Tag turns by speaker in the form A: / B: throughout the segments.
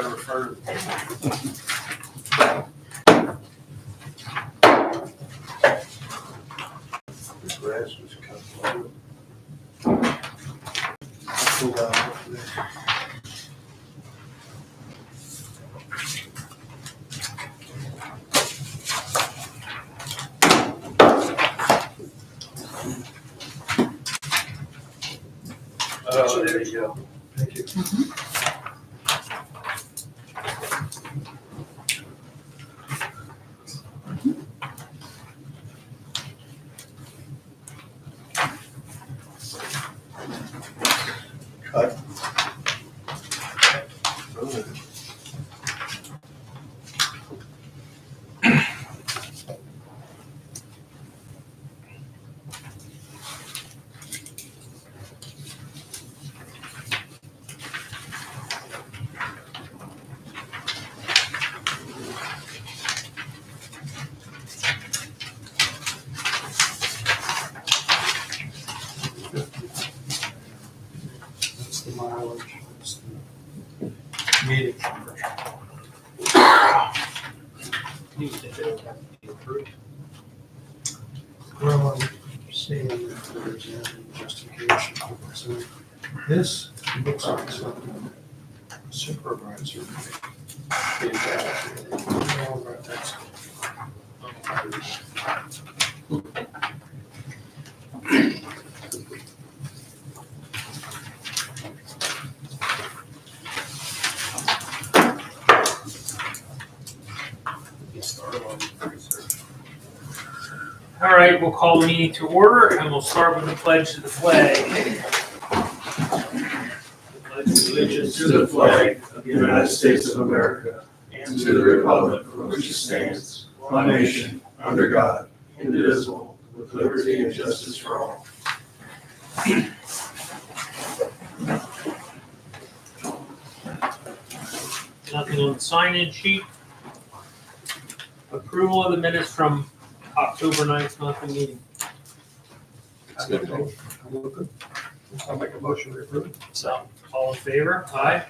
A: gotta refer to
B: The grass was cut low. Pull down over there.
A: Oh, there you go.
B: Thank you. Cut. That's the mileage. That's the meeting charge.
A: Need to do it, have to be approved.
B: Well, I'm seeing if there's any justification for this. So this looks like something supervisor did that. All right, that's
A: Get started on the research. All right, we'll call the meeting to order and we'll start with the pledge to the flag. Pledge allegiance
C: To the flag of the United States of America and to the republic for which it stands, one nation, under God, indivisible, with liberty and justice for all.
A: Nothing on the sign-in sheet. Approval of the minutes from October 9th monthly meeting.
B: I'll make a motion to approve.
A: So, all in favor? Aye.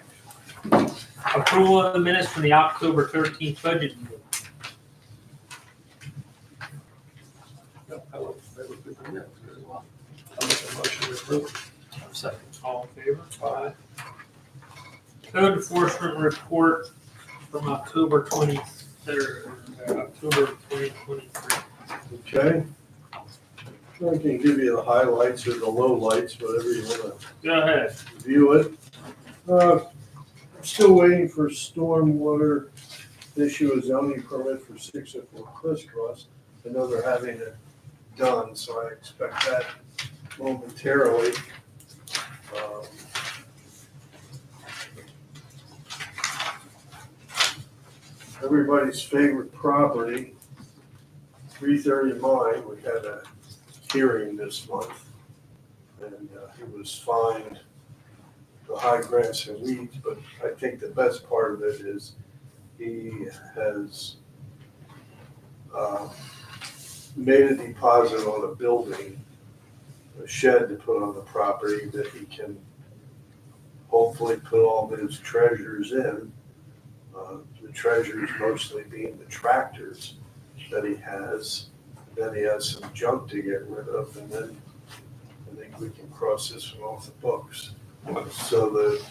A: Approval of the minutes from the October 13th budget meeting.
B: I'll make a motion to approve.
A: Second. All in favor? Aye. Code enforcement report from October 23rd, October 2023.
B: Okay. I can give you the highlights or the lowlights, whatever you want to
A: Go ahead.
B: view it. I'm still waiting for stormwater to issue a zoning permit for 604 Crisscross. I know they're having it done, so I expect that momentarily. Everybody's favorite property, 330 Mine, we had a hearing this month, and it was fined the high grass and weeds, but I think the best part of it is he has made a deposit on a building, a shed to put on the property that he can hopefully put all his treasures in. The treasures mostly being the tractors that he has. Then he has some junk to get rid of, and then I think we can cross this one off the books. So the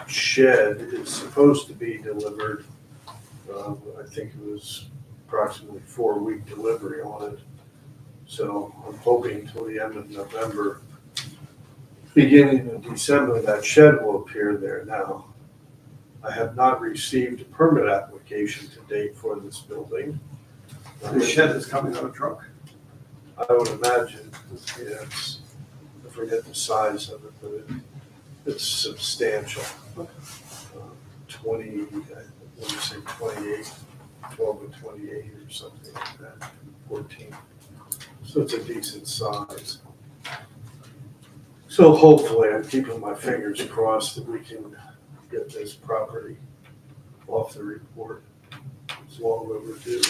B: shed is supposed to be delivered, I think it was approximately 4-week delivery on it. So I'm hoping until the end of November, beginning of December, that shed will appear there now. I have not received a permit application to date for this building.
C: The shed is coming on a truck.
B: I would imagine, yes, I forget the size of it, but it's substantial. 20, I want to say 28, 12 and 28 or something like that, 14. So it's a decent size. So hopefully, I'm keeping my fingers crossed that we can get this property off the report. It's long overdue.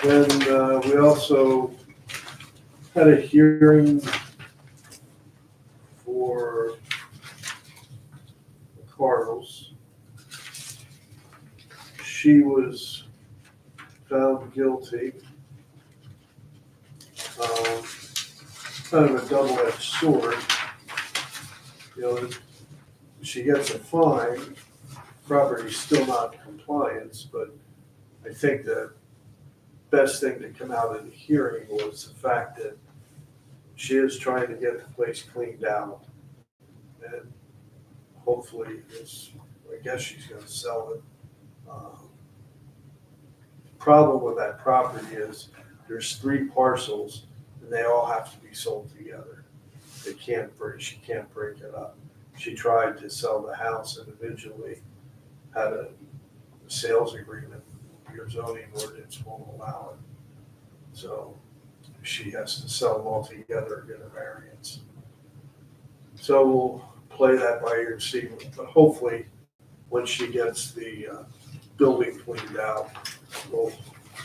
B: And we also had a hearing for Carls. She was found guilty. Kind of a double-edged sword. You know, she gets a fine, property's still not in compliance, but I think the best thing to come out of the hearing was the fact that she is trying to get the place cleaned out. And hopefully, I guess she's gonna sell it. Problem with that property is there's 3 parcels and they all have to be sold together. She can't break it up. She tried to sell the house individually, had a sales agreement. Your zoning ordinance won't allow it. So she has to sell them all together and get a variance. So we'll play that by ear and see, but hopefully when she gets the building cleaned out, we'll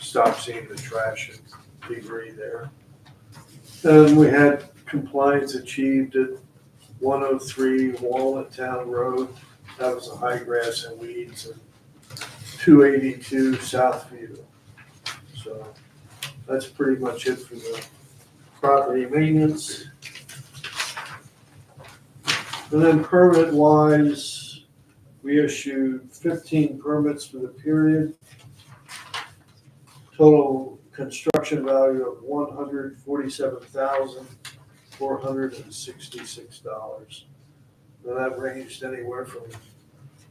B: stop seeing the trash and debris there. And we had compliance achieved at 103 Walnut Town Road. That was the high grass and weeds, and 282 Southview. So that's pretty much it for the property maintenance. And then permit wise, we issued 15 permits for the period. Total construction value of $147,466. And that ranged anywhere from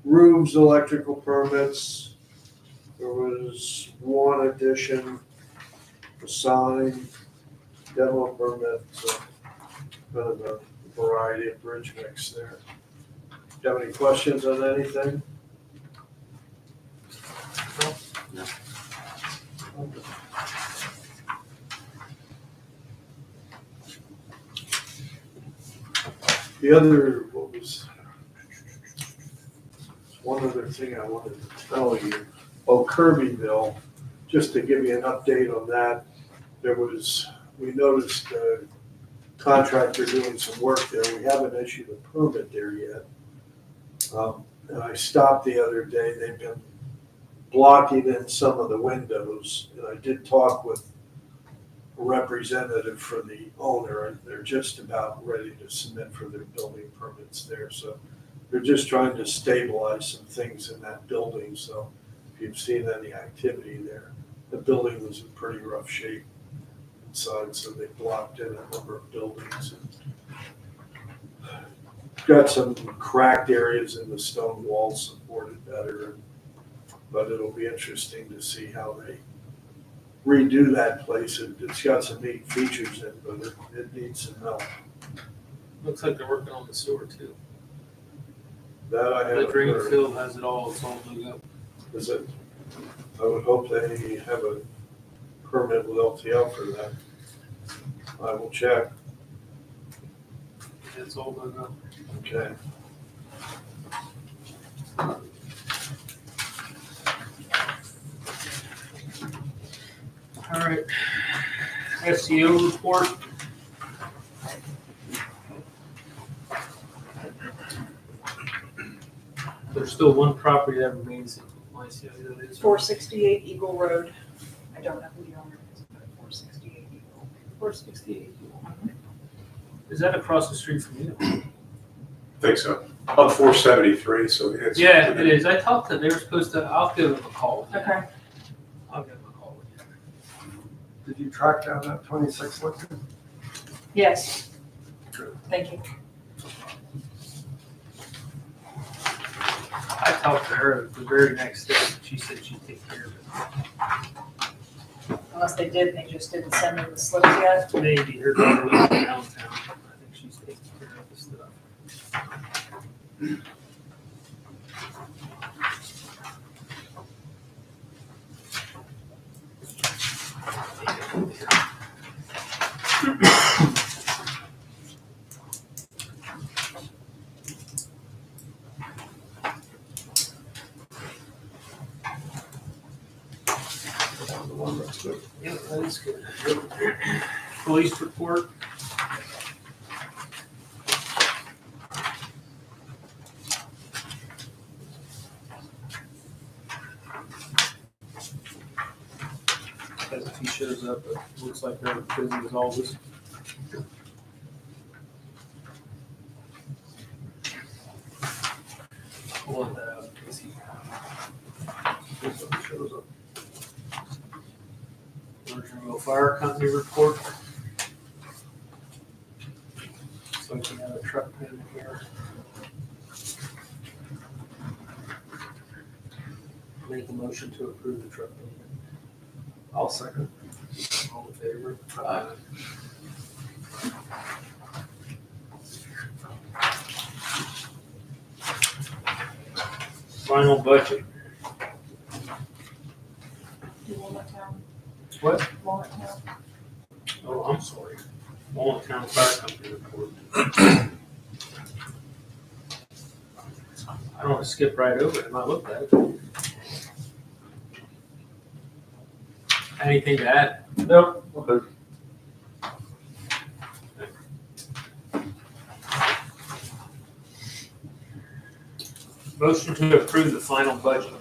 B: roofs, electrical permits. There was 1 addition, a sign, demo permit, so kind of a variety of bridge mix there. Do you have any questions on anything?
A: No.
B: The other, one other thing I wanted to tell you. Oh, Kirbyville, just to give you an update on that, we noticed a contractor doing some work there. We haven't issued a permit there yet. And I stopped the other day, they've been blocking in some of the windows, and I did talk with a representative for the owner, and they're just about ready to submit for their building permits there. So they're just trying to stabilize some things in that building. So if you've seen any activity there, the building was in pretty rough shape inside, so they blocked in a number of buildings. And got some cracked areas in the stone walls supported better, but it'll be interesting to see how they redo that place. It's got some neat features in it, but it needs some help.
A: Looks like they're working on the sewer too.
B: That I
A: The
B: haven't
A: drain
B: heard.
A: field has it all, it's all dug up.
B: Is it? I would hope they have a permit with LTL for that. I will check.
A: It's all dug up.
B: Okay.
A: All right. SEO report. There's still 1 property that remains in compliance. Yeah, that is
D: 468 Eagle Road. I don't know who the owner is, but 468 Eagle.
A: 468. Is that across the street from you?
C: Think so. On 473, so it's.
A: Yeah, it is. I talked to, they were supposed to, I'll give them a call.
D: Okay.
A: I'll give them a call.
E: Did you track down that 26 liquor?
D: Yes. Thank you.
A: I talked to her the very next day. She said she'd take care of it.
D: Unless they did, they just didn't send me the slips yet.
A: Maybe her daughter lives in downtown. I think she's taking care of the stuff. Yeah, that is good. Police report. he shows up, but looks like they're busy as always. Pulling that out in case he shows up. Virginville Fire Company report. So we can have a truck payment here. Make a motion to approve the truck payment.
E: I'll second.
A: All in favor? Final budget.
D: Do Walnut Town.
A: What?
D: Walnut Town.
A: Oh, I'm sorry. Walnut Town Fire Company report. I don't want to skip right over it. I might look at it. Anything to add?
E: Nope. Okay.
A: Motion to approve the final budget.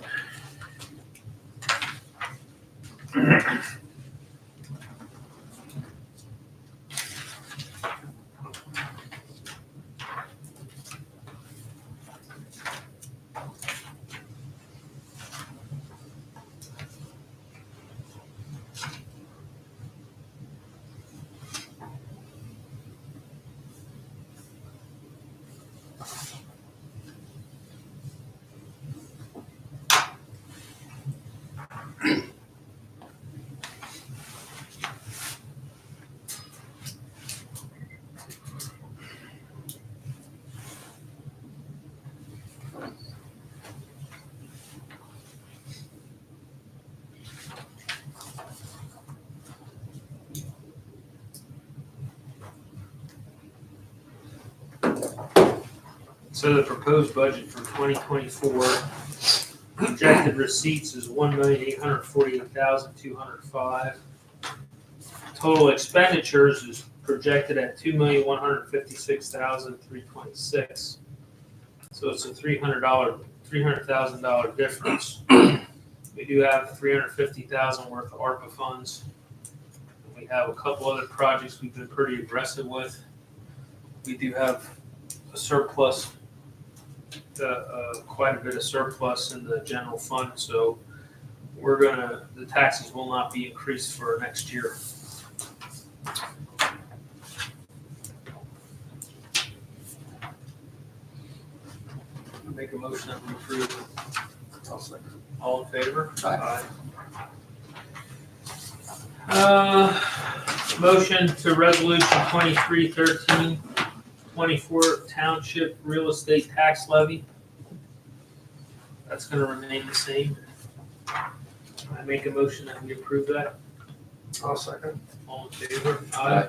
A: So the proposed budget for 2024, projected receipts is $1,848,205. Total expenditures is projected at $2,156,326. So it's a $300,000 difference. We do have $350,000 worth of ARPA funds. We have a couple other projects we've been pretty aggressive with. We do have a surplus, quite a bit of surplus in the general fund, so the taxes will not be increased for next year. Make a motion that we approve.
E: I'll second.
A: All in favor?
E: Aye.
A: Motion to resolution 231324 township real estate tax levy. That's gonna remain the same. I make a motion that we approve that.
E: I'll second.
A: All in favor? Aye.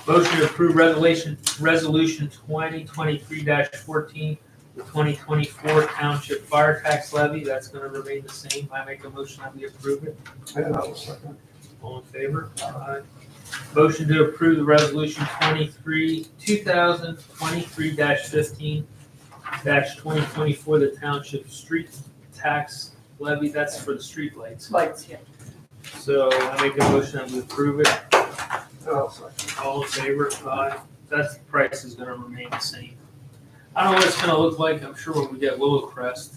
A: Motion to approve resolution 2023-14, the 2024 township fire tax levy. That's gonna remain the same. I make a motion that we approve it.
E: And I'll second.
A: All in favor? Aye. Motion to approve the resolution 2023-15-2024, the township street tax levy. That's for the street lights.
D: Lights, yeah.
A: So I make a motion that we approve it.
E: And I'll second.
A: All in favor? Aye. That price is gonna remain the same. I don't know what it's gonna look like. I'm sure when we get Willow Crest,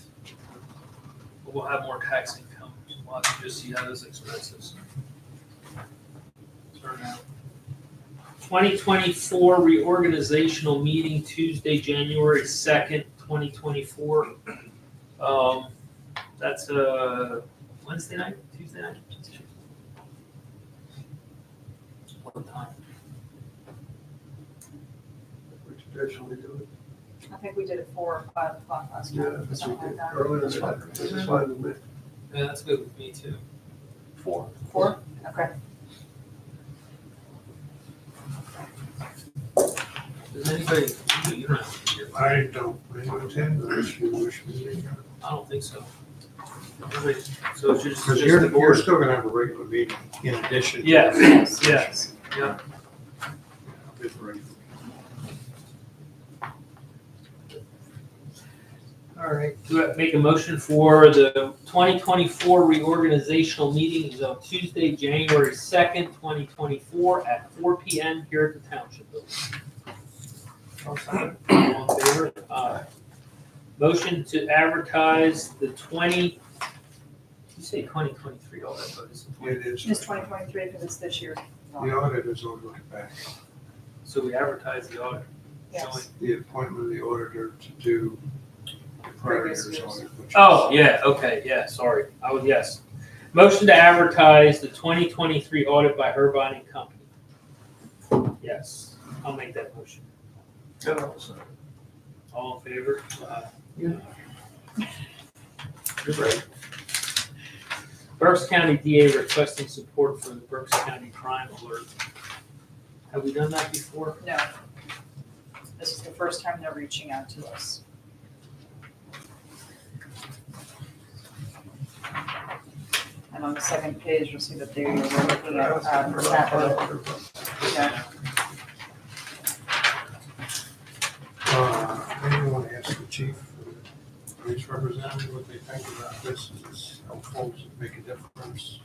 A: we'll have more tax income. We'll have to just see how those expenses turn out. 2024 reorganizational meeting, Tuesday, January 2nd, 2024. That's Wednesday night, Tuesday night? What time?
E: We traditionally do it.
D: I think we did it 4 or 5 o'clock last
E: Yeah,
D: time,
E: this
D: something like
E: weekend.
D: that.
E: Earlier is fine. This is fine with me.
A: Yeah, that's good with me too.
D: 4? Okay.
A: Does anybody, you don't have to be here.
C: I don't plan to attend unless you wish me to.
A: I don't think so. Everybody- So it's just
C: Because
A: the
C: you're
A: board.
C: still gonna have a regular meeting in addition. to-
A: Yes, yes, yeah.
C: Good for you.
A: All
E: All right.
A: Do I make a motion for the 2024 reorganizational meeting is on Tuesday, January 2nd, 2024 at 4 PM here at the Township Building. All in favor? Aye. Motion to advertise the you say 2023 audit, but it's
E: It is.
D: It's 2023 because it's this year.
E: The auditors will look back.
A: so we advertise the audit.
D: Yes.
E: The appointment of the auditor to do the prior
D: Previous
E: year's
D: years.
E: audit. which is-
A: Oh, yeah, okay, yeah, sorry. Yes. Motion to advertise the 2023 audit by Herbine and Company. Yes, I'll make that motion.
E: And also,
A: All in favor?
E: Yeah.
A: You're right. Berks County DA requesting support for the Berks County crime alert. Have we done that before?
D: No. This is the first time they're reaching out to us. And on the second page, you'll see that they were looking at, capital. Yeah.
E: Maybe you want to ask the chief, police representative, what they think about this. Is this helpful? Does it make a difference?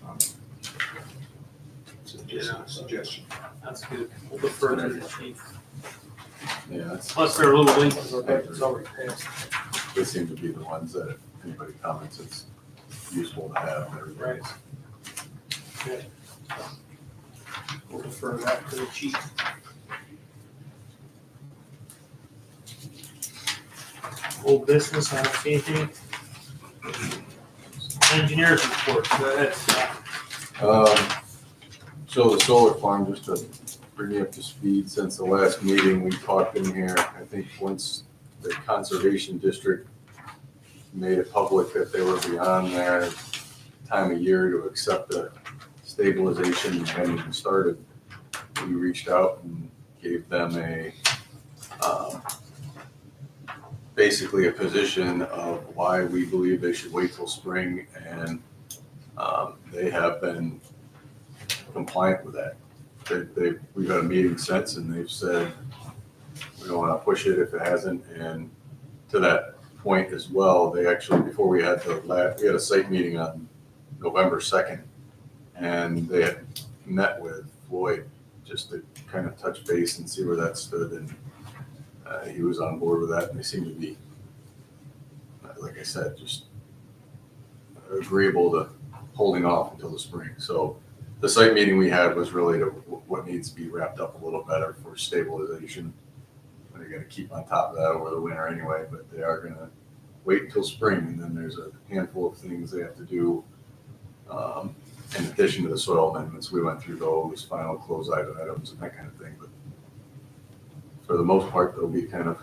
E: It's just a suggestion.
A: That's good. We'll defer to the chief.
C: Yeah, that's,
A: Plus they're a little late because our budget's already passed.
C: they seem to be the ones that if anybody comments, it's useful to have. Everybody's.
A: Good. We'll defer that to the chief. Old business, I don't see anything. Engineers report, go ahead, Scott.
C: So the solar farm, just to bring you up to speed, since the last meeting, we talked in here, I think once the conservation district made it public that they were beyond their time of year to accept the stabilization and hadn't even started, we reached out and gave them basically a position of why we believe they should wait till spring, and they have been compliant with that. We've had a meeting since, and they've said we don't want to push it if it hasn't. And to that point as well, they actually, before we had we had a site meeting on November 2nd, and they had met with Floyd just to kind of touch base and see where that stood, and he was on board with that, and they seem to be, like I said, just agreeable to holding off until the spring. So the site meeting we had was really to what needs to be wrapped up a little better for stabilization. They're going to keep on top of that over the winter anyway, but they are going to wait until spring, and then there's a handful of things they have to do in addition to the soil amendments. We went through those final closeout items and that kind of thing, but for the most part, they'll be kind of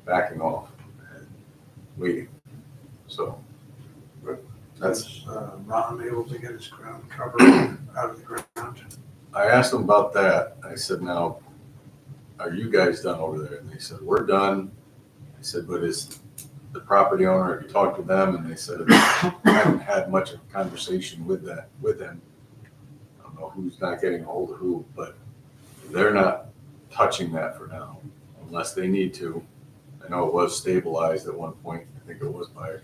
C: backing off and waiting. So that's.
E: Ron able to get his ground cover out of the ground.
C: I asked them about that. I said, now, are you guys done over there? And they said, we're done. I said, but is the property owner, have you talked to them? And they said, I haven't had much of a conversation with them. I don't know who's not getting a hold of who, but they're not touching that for now, unless they need to. I know it was stabilized at one point. I think it was by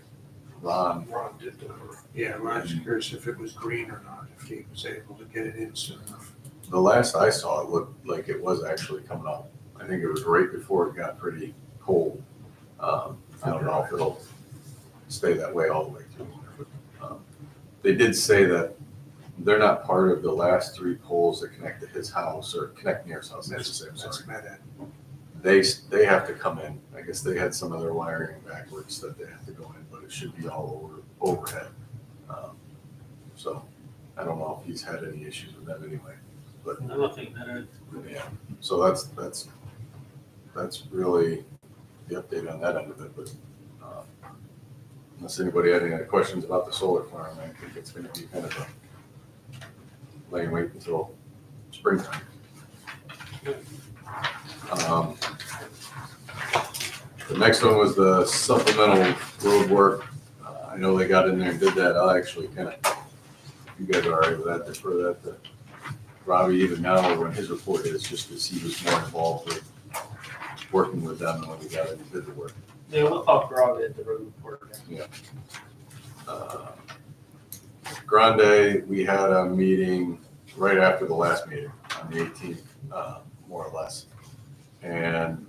C: Ron.
E: Ron did that. Yeah, Ron's curious if it was green or not, if he was able to get it in soon enough.
C: The last I saw, it looked like it was actually coming up. I think it was right before it got pretty cold. I don't know if it'll stay that way all the way through. They did say that they're not part of the last 3 poles that connect to his house, or connect near his house, I should say, I'm sorry.
E: That's Med Ed.
C: They have to come in. I guess they had some of their wiring backwards that they have to go in, but it should be all overhead. So I don't know if he's had any issues with them anyway, but
A: I don't think that
C: yeah. So that's really the update on that end of it. But unless anybody had any other questions about the solar farm, I think it's going to be kind of a laying wait until springtime. The next one was the supplemental road work. I know they got in there and did that. I'll actually kind of, if you guys are all right with that, defer that to Robbie even now when his report is, just because he was more involved with working with them when we got into the work.
A: Yeah, we'll talk Rob at the road report.
C: Grande, we had a meeting right after the last meeting on the 18th, more or less. And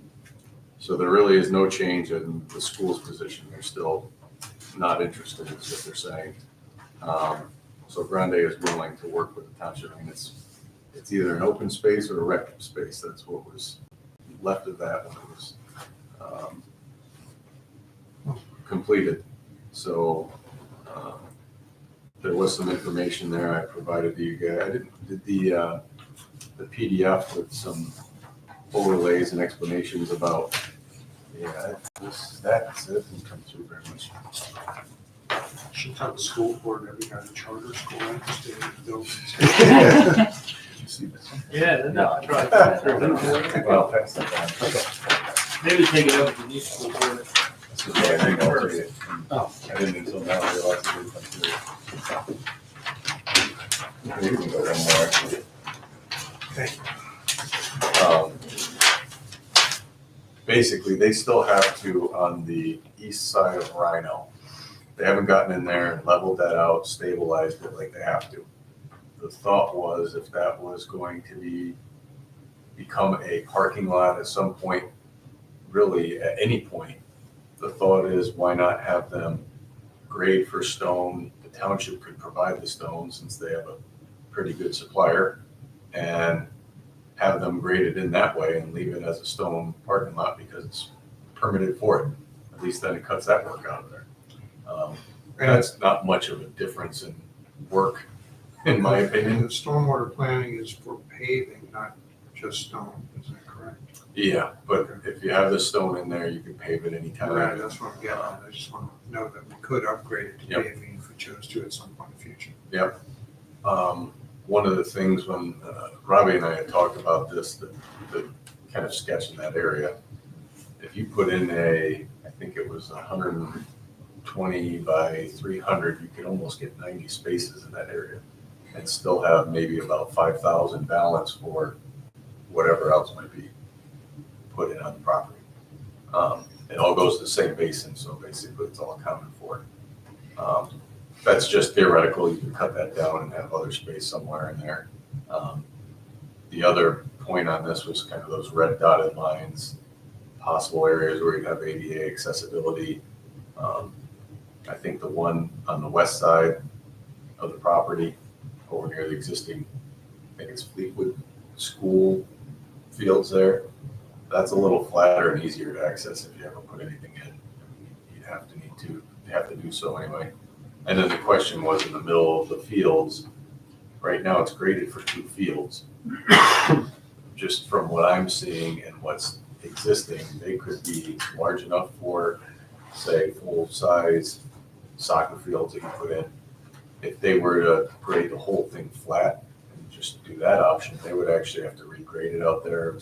C: so there really is no change in the school's position. They're still not interested, is what they're saying. So Grande is willing to work with the township. I mean, it's either an open space or a rec space. That's what was left of that when it was completed. So there was some information there I provided to you guys. I did the PDF with some overlays and explanations about, that's it, didn't come through very much.
E: Should tell the school board every kind of charter school interested in buildings.
C: You see this?
A: Yeah, no, I tried.
C: Well, pass that down.
A: Maybe take it over to the new school board.
C: This is what I think I'll do it. I didn't until now realize it didn't come through. Maybe we can go one more, actually.
E: Okay.
C: Basically, they still have to, on the east side of Rhino, they haven't gotten in there and leveled that out, stabilized it like they have to. The thought was if that was going to become a parking lot at some point, really at any point, the thought is why not have them grade for stone? The township could provide the stone since they have a pretty good supplier, and have them graded in that way and leave it as a stone parking lot because it's permitted for it. At least then it cuts that work out of there. That's not much of a difference in work, in my
E: And
C: opinion.
E: the stormwater planning is for paving, not just stone, is that correct?
C: Yeah, but if you have the stone in there, you can pave it anytime.
E: Right, that's what I'm getting at. I just want to know that we could upgrade it to
C: Yep.
E: paving if we chose to at some point in the future.
C: Yep. One of the things when Robbie and I had talked about this, the kind of sketching that area, if you put in I think it was 120 by 300, you could almost get 90 spaces in that area and still have maybe about 5,000 balance for whatever else might be put in on the property. It all goes to the same basin, so basically it's all accounted for. That's just theoretical. You can cut that down and have other space somewhere in there. The other point on this was kind of those red dotted lines, possible areas where you have ADA accessibility. I think the one on the west side of the property over near the existing, I think it's Fleetwood School fields there. That's a little flatter and easier to access if you ever put anything in. You have to do so anyway. And then the question was in the middle of the fields, right now it's graded for 2 fields. Just from what I'm seeing and what's existing, they could be large enough for, say, full-size soccer fields that you put in. If they were to grade the whole thing flat and just do that option, they would actually have to regrade it out there. It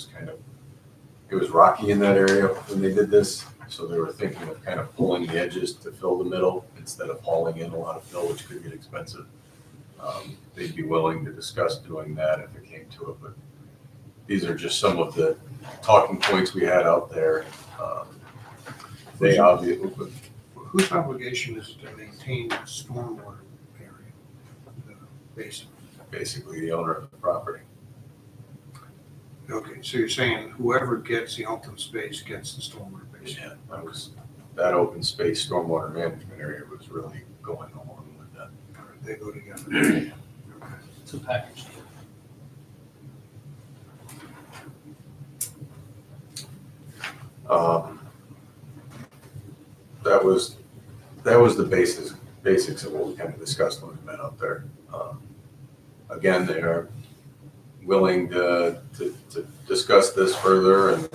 C: was rocky in that area when they did this. So they were thinking of kind of pulling the edges to fill the middle instead of hauling in a lot of fill, which could get expensive. They'd be willing to discuss doing that if it came to it, but these are just some of the talking points we had out there. They obviously,
E: Whose obligation is it to maintain the stormwater area, the basin?
C: basically the owner of the property.
E: Okay, so you're saying whoever gets the open space gets the stormwater basin?
C: Yeah, that open space stormwater management area was really going along with that.
E: All right, they go together. Okay.
A: It's a package deal.
C: That was the basics of what we kind of discussed when we met out there. Again, they are willing to discuss this further and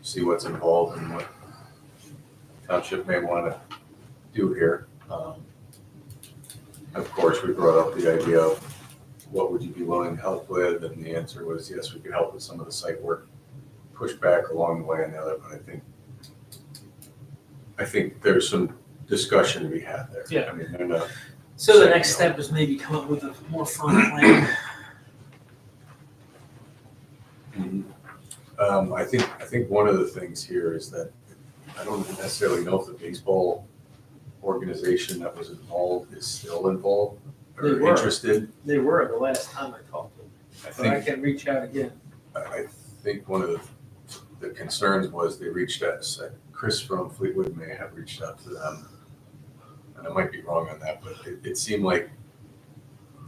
C: see what's involved and what township may want to do here. Of course, we brought up the idea of what would you be willing to help with, and the answer was yes, we could help with some of the site work, push back along the way on the other, but I think there's some discussion to be had there.
A: Yeah.
C: I mean, they're not.
A: So the next step is maybe come up with a more firm plan.
C: I think one of the things here is that I don't necessarily know if the baseball organization that was involved is still involved
A: They
C: or
A: were.
C: interested.
A: They were the last time I talked to them,
C: I
A: but I
C: think,
A: can reach out again.
C: I think one of the concerns was they reached out, Chris from Fleetwood may have reached out to them. And I might be wrong on that, but it seemed like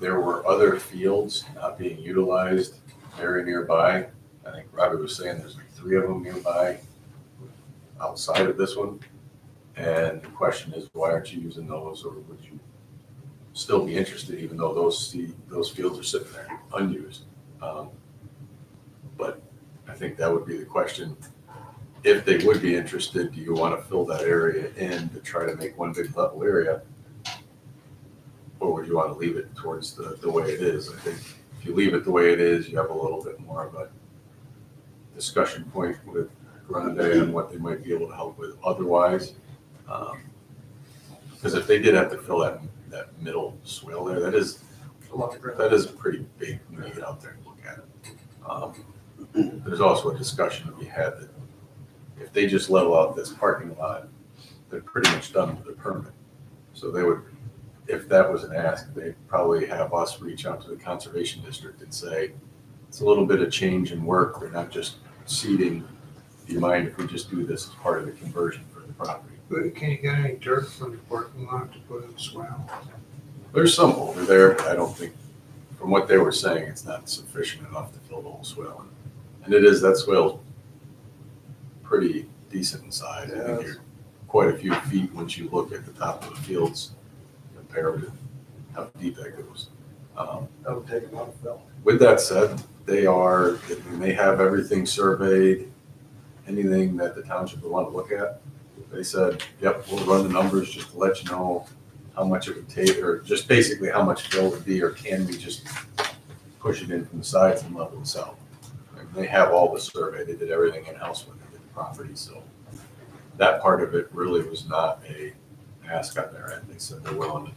C: there were other fields not being utilized very nearby. I think Robbie was saying there's like 3 of them nearby outside of this one. And the question is, why aren't you using those, or would you still be interested even though those fields are sitting there unused? But I think that would be the question. If they would be interested, do you want to fill that area in to try to make one big level area? Or would you want to leave it towards the way it is? I think if you leave it the way it is, you have a little bit more of a discussion point with Grande and what they might be able to help with otherwise. Because if they did have to fill that middle swale there, that is a pretty big when you get out there and look at it. There's also a discussion to be had that if they just level out this parking lot, they're pretty much done with the permit. So they would, if that was an ask, they'd probably have us reach out to the conservation district and say, it's a little bit of change in work. They're not just seeding. Do you mind if we just do this as part of the conversion for the property?
E: But can you get any dirt from the parking lot to put in the swale?
C: There's some over there. I don't think, from what they were saying, it's not sufficient enough to fill the whole swale. And that swale's pretty decent in size. I think you're quite a few feet once you look at the top of the fields compared to how deep that goes.
B: That would take a lot of fill.
C: With that said, they have everything surveyed, anything that the township would want to look at. They said, yep, we'll run the numbers just to let you know how much it would take, or just basically how much fill it would be, or can we just push it in from the sides and level this out. And they have all the survey. They did everything in-house when they did the property, so that part of it really was not a ask on their end. They said they're willing to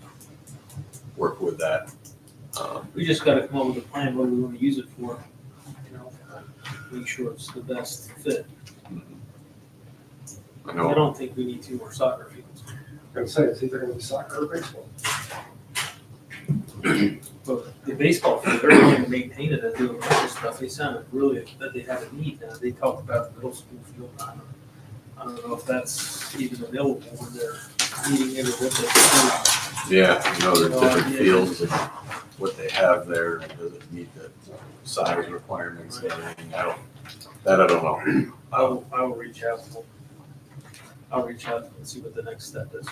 C: work with that.
A: We just gotta come up with a plan, what we wanna use it for, make sure it's the best fit.
C: I
A: I
C: know,
A: don't think we need 2 more soccer fields.
F: I was gonna say, it's either gonna be soccer or baseball.
A: But the baseball field, they're willing to maintain it and do a bunch of stuff. They sounded really, that they have a need now. They talked about the middle school field. I don't know if that's even available when they're meeting it or what
C: yeah, there's
A: No
C: different
A: idea.
C: fields and what they have there, and does it meet the size requirements and everything? I don't know.
A: I will reach out to them. I'll reach out and see what the next step is.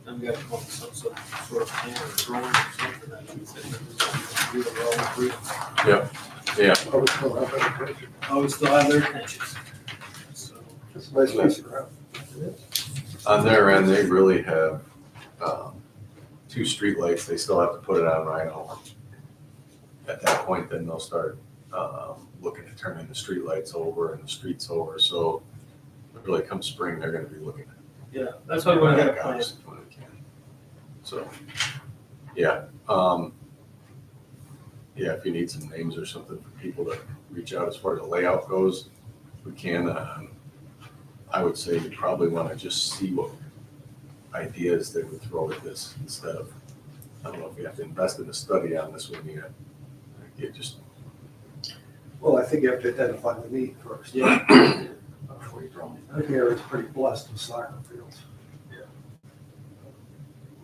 A: And we got to come up with some sort of plan or drawing or something that we said we do it all agree.
C: Yeah,
F: I would still have that attention.
A: Always still have their attentions. So,
F: It's a nice piece of ground.
C: on their end, they really have 2 streetlights. They still have to put it on Rhino. At that point, then they'll start looking to turning the streetlights over and the streets over. So really come spring, they're gonna be looking at.
A: yeah, that's why we want to get a plan.
C: When they can. So, yeah, yeah, if you need some names or something for people to reach out as far as the layout goes, we can. I would say you probably want to just see what ideas they would throw at this instead of, I don't know if you have to invest in a study on this one yet. You just,
F: Well, I think you have to identify the need first.
A: Yeah.
C: before you draw.
F: I think the area's pretty blessed with soccer fields.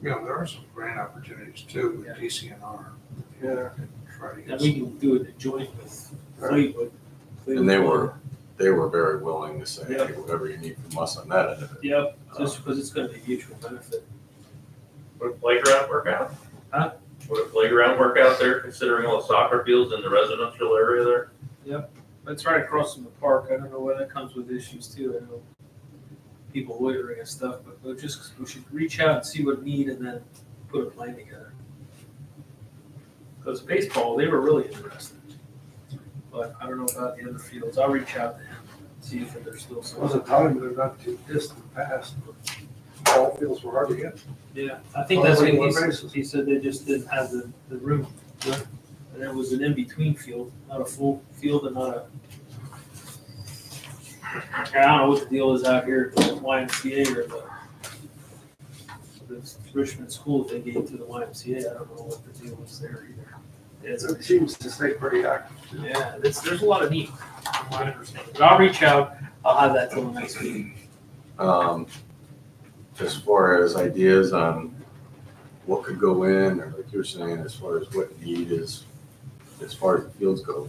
E: There are some grant opportunities too with
A: Yeah.
E: DCNR.
F: Yeah.
E: Try to
A: And
E: get
A: we
E: some.
A: can do it joint with Fleetwood.
C: And they were very willing to say,
A: Yeah.
C: hey, whatever you need from us on that end of it.
A: Yep, just because it's going to be mutual benefit.
G: Would a playground work out?
A: Huh?
G: Would a playground work out there, considering all the soccer fields in the residential area there?
A: It's right across from the park. I don't know whether that comes with issues too. I know people loitering and stuff, but we should reach out and see what need and then put a plan together. Because baseball, they were really interested. But I don't know about the other fields. I'll reach out to him, see if there's still
F: There was
A: some.
F: a time in the not too distant past, ball fields were hard to get.
A: Yeah, I think that's what
F: On a
A: he
F: regular
A: said.
F: basis.
A: He said they just didn't have the room. And it was an in-between field, not a full field and not a. And I don't know what the deal is out here at the YMCA or the Richmond school that they gave to the YMCA. I don't know what the deal is there either.
F: It seems to stay pretty active.
A: Yeah, there's a lot of need, from what I understand. But I'll reach out. I'll have that till the next meeting.
C: As far as ideas on what could go in, or like you're saying, as far as what need is, as far as the fields go,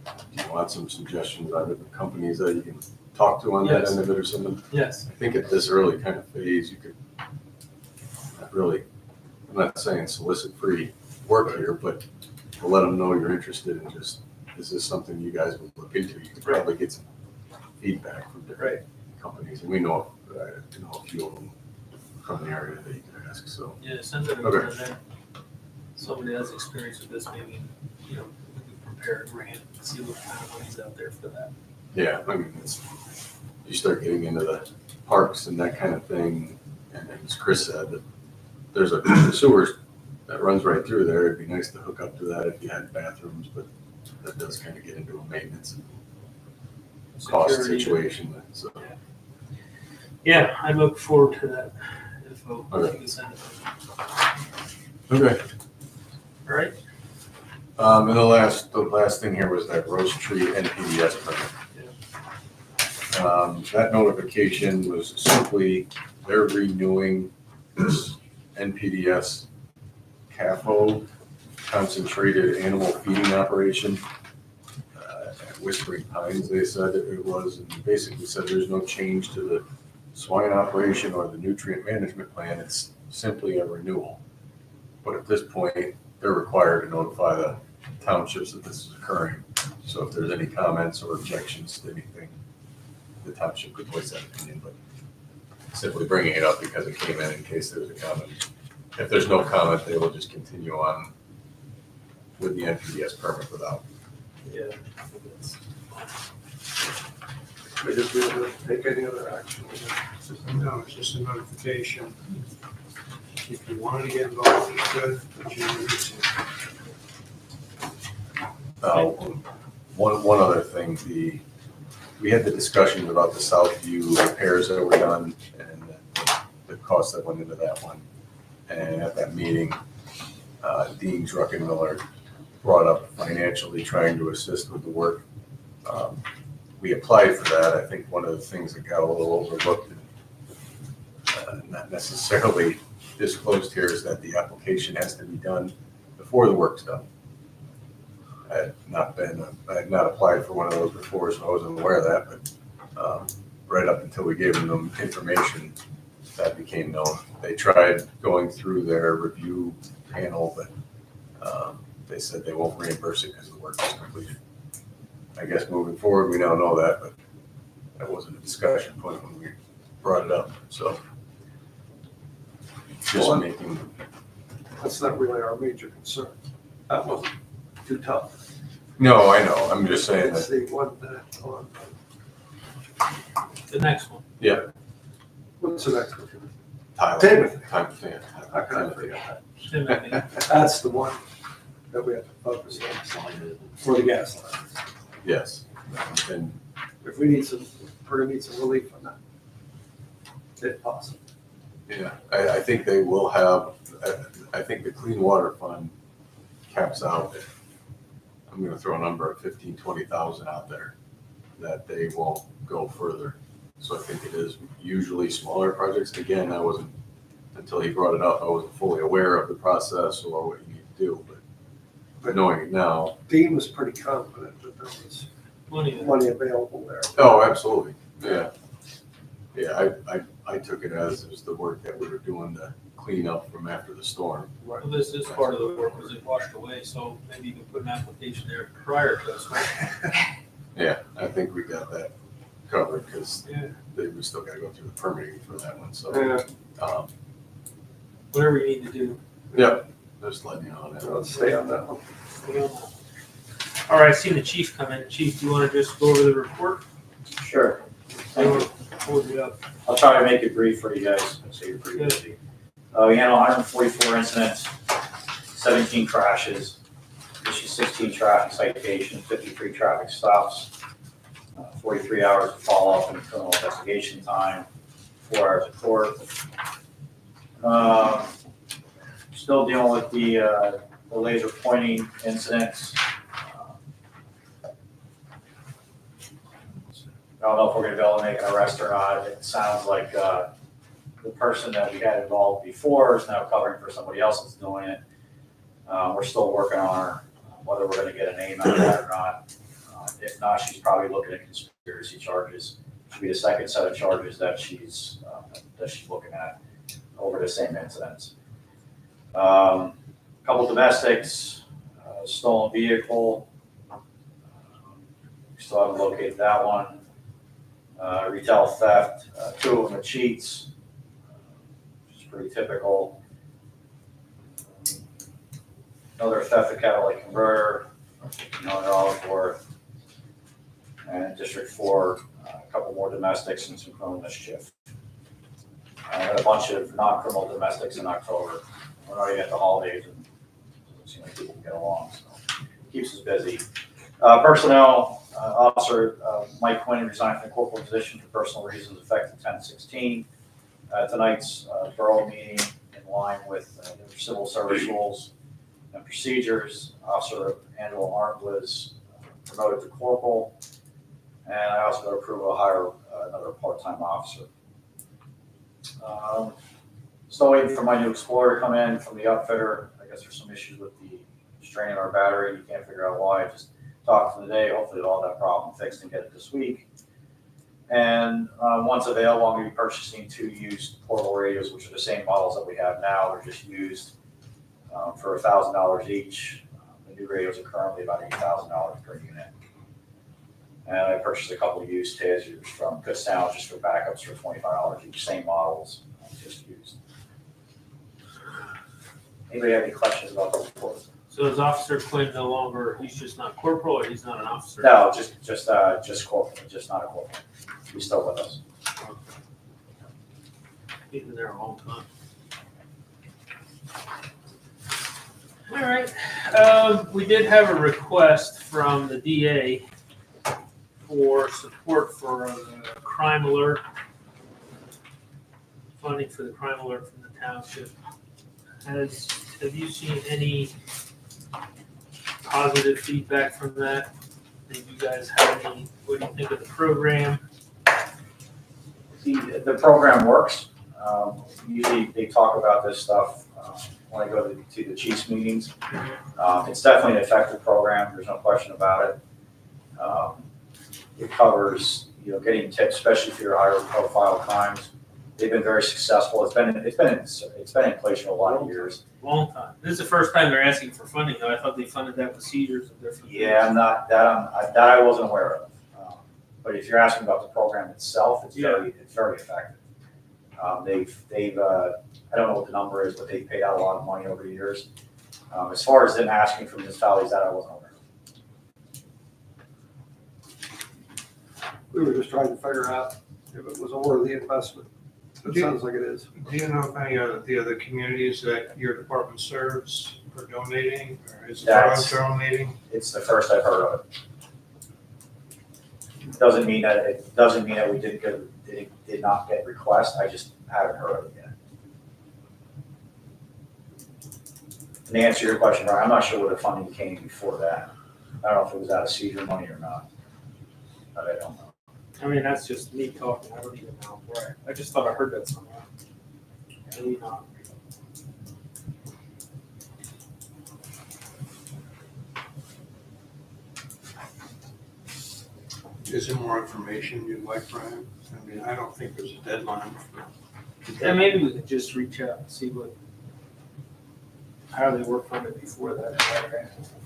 C: do you want some suggestions on different companies that you can talk to on that
A: Yes.
C: end of it or something?
A: Yes.
C: I think at this early kind of phase, you could not really, I'm not saying solicit free work here, but to let them know you're interested in just, is this something you guys would look into? You could probably get some feedback from different companies, and we know a few of them from the area that you can ask, so.
A: Yeah, send it over and then somebody has experience with this, maybe, we can prepare a grant, see what kind of money's out there for that.
C: Yeah, I mean, you start getting into the parks and that kind of thing, and as Chris said, that there's a sewer that runs right through there. It'd be nice to hook up to that if you had bathrooms, but that does kind of get into a maintenance and cost
A: Security.
C: situation, so.
A: Yeah, I look forward to that info.
C: Okay.
A: You can send it to me.
C: Okay.
A: All right?
C: And the last thing here was that roast tree NPDS permit. That notification was simply, they're renewing this NPDS CAFO, concentrated animal feeding operation. At Whispering Pines, they said it was, and basically said there's no change to the swine operation or the nutrient management plan. It's simply a renewal. But at this point, they're required to notify the townships that this is occurring. So if there's any comments or objections to anything, the township could voice that opinion, but simply bringing it up because it came in case there was a comment. If there's no comment, they will just continue on with the NPDS permit without.
A: Yeah.
F: We just be able to take any other action.
E: No, it's just a notification. If you wanted to get involved, you could, but you don't need to.
C: One other thing, we had the discussion about the Southview repairs that were done and the cost that went into that one. And at that meeting, Dean Druckenmiller brought up financially trying to assist with the work. We applied for that. I think one of the things that got a little overlooked and not necessarily disclosed here is that the application has to be done before the work's done. I had not applied for one of those before, so I wasn't aware of that, but right up until we gave them information, that became known. They tried going through their review panel, but they said they won't reimburse it because the work is completed. I guess moving forward, we now know that, but that wasn't a discussion point when we brought it up, so. Just making,
F: That's not really our major concern. That wasn't too tough.
C: no, I know, I'm just saying
F: It's
C: that,
F: the one that on,
A: The next one.
F: what's the next one?
C: Tyler.
F: Timothy.
C: Yeah,
F: I kind of
C: Timothy.
F: forgot
A: Tim, I think.
F: that. That's the one that we have to focus on for the gas lines.
C: Yes, and
F: If we need some, we're gonna need some relief on that. If possible.
C: yeah, I think they will have, I think the Clean Water Fund caps out, I'm gonna throw a number of 15, 20,000 out there, that they won't go further. So I think it is usually smaller projects. Again, I wasn't, until he brought it up, I wasn't fully aware of the process or what you need to do, but knowing it now.
F: Dean was pretty confident that there was
A: Money.
F: money available there.
C: Oh, absolutely, yeah. Yeah, I took it as it was the work that we were doing to clean up from after the storm.
A: Well, this is part of the work was it washed away, so maybe you can put an application there prior to this one.
C: Yeah, I think we got that covered because
A: Yeah.
C: we still gotta go through the permitting for that one, so.
F: Yeah,
A: Whatever you need to do.
C: Yeah, just letting you know on that.
F: let's stay on that one.
A: All right, I seen the chief come in. Chief, do you want to just go over the report?
H: Sure.
A: I want to hold it up.
H: I'll try to make it brief for you guys. I see you're pretty busy. We handled 144 incidents, 17 crashes, issued 16 traffic citations, 53 traffic stops, 43 hours of follow-up and criminal investigation time, 4 hours of court. Still dealing with the laser pointing incidents. I don't know if we're gonna be able to make an arrest or not. It sounds like the person that we had involved before is now covering for somebody else that's doing it. We're still working on whether we're gonna get a name out of that or not. If not, she's probably looking at conspiracy charges. Should be the second set of charges that she's looking at over the same incidents. Couple domestics, stolen vehicle. We still haven't located that one. Retail theft, 2 of them are cheats, which is pretty typical. Another theft of catalytic converter, $1,500 worth. And District 4, a couple more domestics and some criminal mischief. And a bunch of non-criminal domestics in October. We're already at the holidays and it doesn't seem like people can get along, so it keeps us busy. Personnel, Officer Mike Quinn resigned from the corporal position for personal reasons effective 10/16. Tonight's borough meeting in line with the civil service rules and procedures. Officer Angela Arndt was promoted to corporal, and I also got approval to hire another part-time officer. Still waiting for my new Explorer to come in from the outfitter. I guess there's some issues with the strain in our battery. You can't figure out why. Just talk to them today. Hopefully they'll have that problem fixed and get it this week. And once available, I'm going to be purchasing 2 used portable radios, which are the same models that we have now. They're just used for $1,000 each. The new radios are currently about $8,000 per unit. And I purchased a couple of used tasers from Good Sound just for backups for $25 each. Same models, just used. Anybody have any questions about those reports?
A: So is Officer Quinn no longer, he's just not corporal, or he's not an officer?
H: No, just corporal, just not a corporal. He's still with us.
A: He's been there a long time. All right, we did have a request from the DA for support for the crime alert, funding for the crime alert from the township. Have you seen any positive feedback from that? Did you guys have any, what do you think of the program?
H: The program works. Usually they talk about this stuff when I go to the chiefs meetings. It's definitely an effective program. There's no question about it. It covers, getting tips, especially for your higher profile crimes. They've been very successful. It's been in place for a lot of years.
A: Long time. This is the first time they're asking for funding, though. I thought they funded that with seizures and different things.
H: Yeah, that I wasn't aware of. But if you're asking about the program itself, it's very effective. They've I don't know what the number is, but they've paid out a lot of money over the years. As far as them asking for municipalities, that I wasn't aware of.
F: We were just trying to figure out if it was a worthy investment. It sounds like it is.
E: Do you know if any of the other communities that your department serves are donating, or is it donating?
H: It's the first I've heard of it. It doesn't mean that we did not get requests. I just haven't heard of it yet. And to answer your question, Brian, I'm not sure where the funding came before that. I don't know if it was out of seizure money or not, but I don't know.
A: I mean, that's just me talking. I don't even know where. I just thought I heard that somewhere. Maybe not.
E: Is there more information you'd like, Brian? I mean, I don't think there's a deadline for.
A: Yeah, maybe we could just reach out and see how they were funded before that. and why they're asking for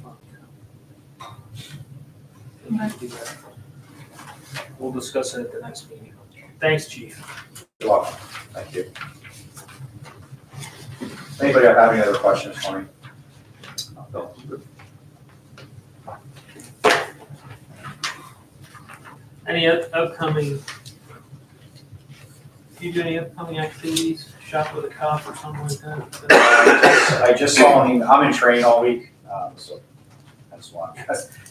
A: funding. We might do that. We'll discuss it at the next meeting. Thanks, Chief.
H: You're welcome. Thank you. Anybody have any other questions for me? Bill?
A: Any upcoming, do you do any upcoming activities? Shop with a cop or something like that?
H: I just saw I'm in training all week, so that's why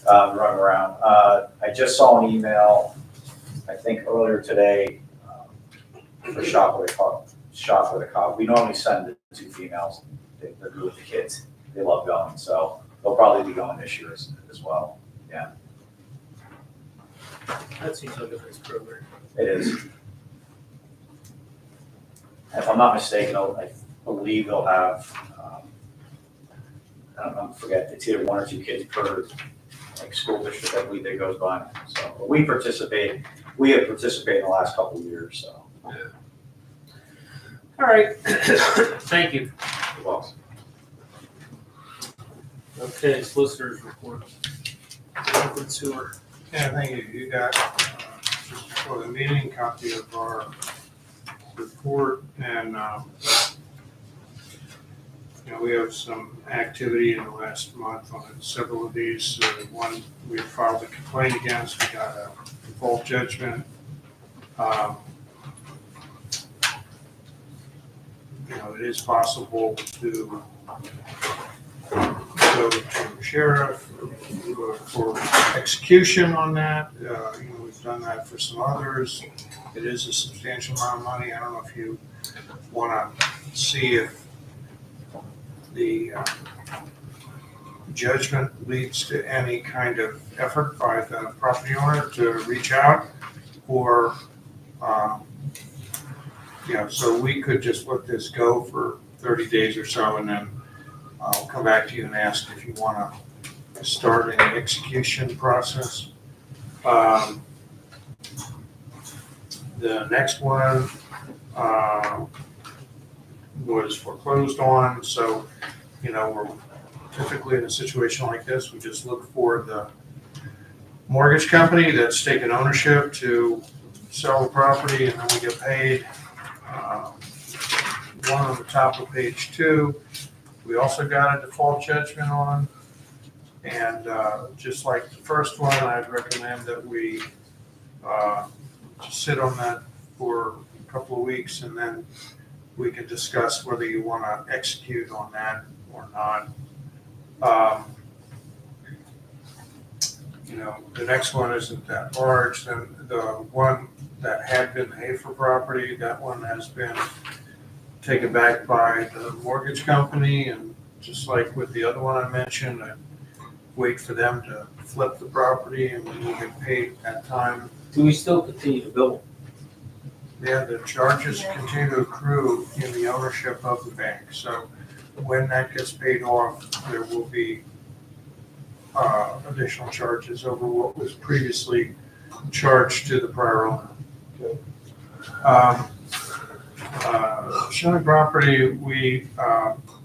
H: I'm running around. I just saw an email I think earlier today, for shop with a cop, we normally send the 2 females. They're good with the kids. They love going, so they'll probably be going this year as well.
A: That seems like a nice program.
H: It is. If I'm not mistaken, I believe they'll have, I don't know, I forget, it's either 1 or 2 kids per school district, I believe, that goes by. So but we have participated in the last couple of years, so.
A: All right, thank you.
H: You're welcome.
A: Okay, solicitors report. Liquid sewer.
E: Yeah, thank you. You got, just before the meeting, copy of our report, and, we have some activity in the last month on several of these. One, we filed a complaint against, we got a default judgment. It is possible to go to sheriff for execution on that. We've done that for some others. It is a substantial amount of money. I don't know if you want to see if the judgment leads to any kind of effort by the property owner to reach out, or so we could just let this go for 30 days or so, and then I'll come back to you and ask if you want to start an execution process. The next one was foreclosed on, so, we're typically in a situation like this, we just look for the mortgage company that's taken ownership to sell the property, and then we get paid. One on the top of page 2, we also got a default judgment on, and just like the first one, I'd recommend that we just sit on that for a couple of weeks, and then we can discuss whether you want to execute on that or not. The next one isn't that large. Then the one that had been the Hafer property, that one has been taken back by the mortgage company, and just like with the other one I mentioned, I wait for them to flip the property and we will get paid at that time.
A: Do we still continue to bill?
E: Yeah, the charges continue to accrue in the ownership of the bank. So when that gets paid off, there will be additional charges over what was previously charged to the prior owner. Showing property, we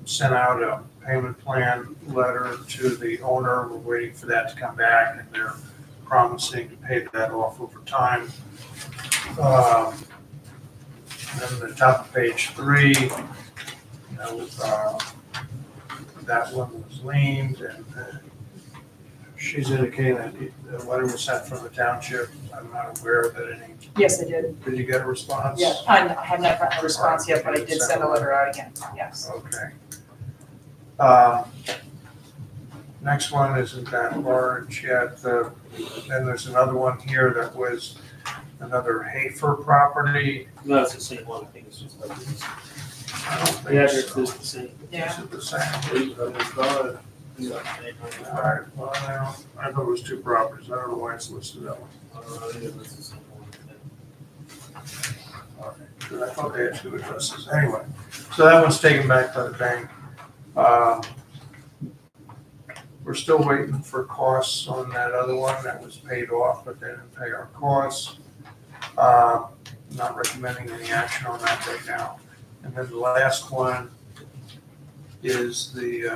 E: sent out a payment plan letter to the owner. We're waiting for that to come back, and they're promising to pay that off over time. Then the top of page 3, that one was liened, and she's indicating that the letter was sent from the township. I'm not aware that any.
D: Yes, I did.
E: Did you get a response?
D: Yeah, I have not gotten a response yet, but I did send a letter out again, yes.
E: Okay. Next one isn't that large yet. Then there's another one here that was another Hafer property.
A: No, it's the same one. I think it's just like this.
E: I don't
A: The
E: think
A: address
E: so.
A: is the same.
D: Yeah.
E: Is it the same? All right, well, I thought it was 2 properties. I don't know why it's listed that way.
A: I think it's the same one.
E: All right, 'cause I thought they had 2 addresses. Anyway, so that one's taken back by the bank. We're still waiting for costs on that other one that was paid off, but they didn't pay our costs. Not recommending any action on that right now. And then the last one is the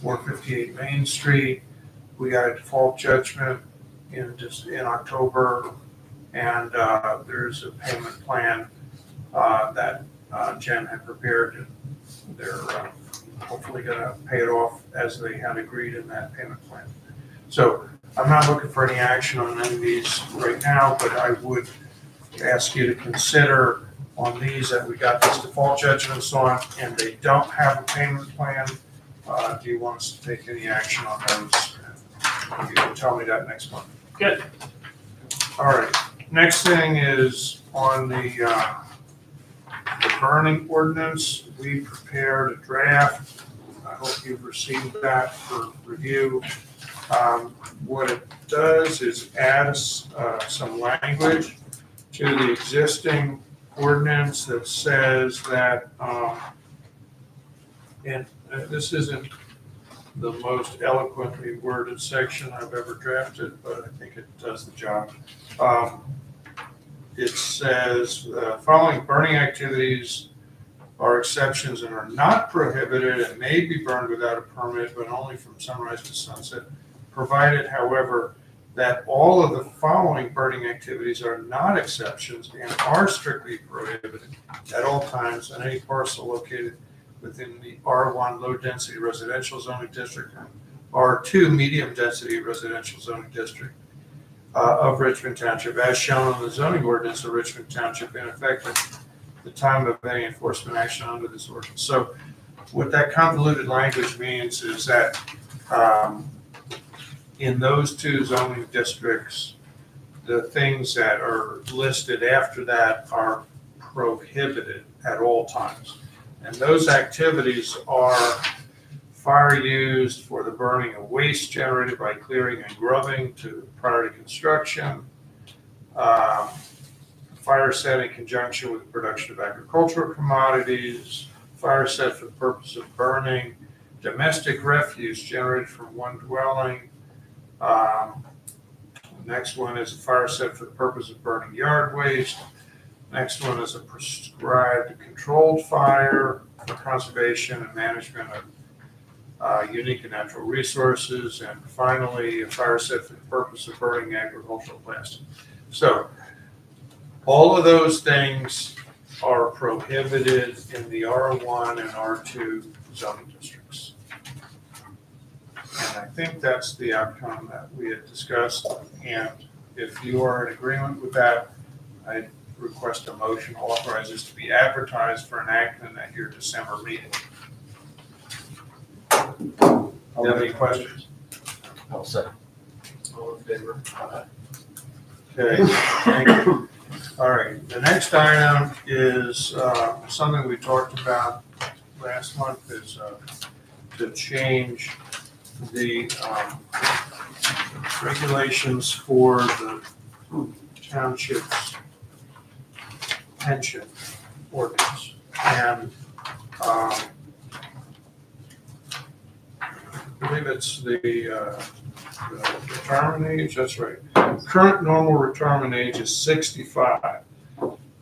E: 458 Main Street. We got a default judgment in October, and there's a payment plan that Jen had prepared. They're hopefully going to pay it off as they had agreed in that payment plan. So I'm not looking for any action on any of these right now, but I would ask you to consider on these that we got these default judgments on, and they don't have a payment plan. Do you want us to take any action on those? You can tell me that next month.
A: Good.
E: All right, next thing is on the burning ordinance. We prepared a draft. I hope you've received that for review. What it does is add some language to the existing ordinance that says that, and this isn't the most eloquently worded section I've ever drafted, but I think it does the job. It says, following burning activities are exceptions and are not prohibited and may be burned without a permit, but only from sunrise to sunset, provided, however, that all of the following burning activities are not exceptions and are strictly prohibited at all times on any parcel located within the R1 low-density residential zoning district and R2 medium-density residential zoning district of Richmond Township, as shown on the zoning ordinance of Richmond Township in effect at the time of any enforcement action under this ordinance. So what that convoluted language means is that in those two zoning districts, the things that are listed after that are prohibited at all times. And those activities are fire used for the burning of waste generated by clearing and grubbing prior to construction, fire set in conjunction with the production of agricultural commodities, fire set for the purpose of burning, domestic refuse generated from one dwelling. Next one is a fire set for the purpose of burning yard waste. Next one is a prescribed controlled fire for conservation and management of unique and natural resources. And finally, a fire set for the purpose of burning agricultural plastic. So all of those things are prohibited in the R1 and R2 zoning districts. And I think that's the outcome that we had discussed. And if you are in agreement with that, I request a motion to authorize this to be advertised for enactment at your December meeting. Do you have any questions?
F: I'll say.
A: All in favor?
E: Okay, thank you. All right, the next item is something we talked about last month, is to change the regulations for the township's pension ordinance. And I believe it's the retirement age, that's right. Current normal retirement age is 65.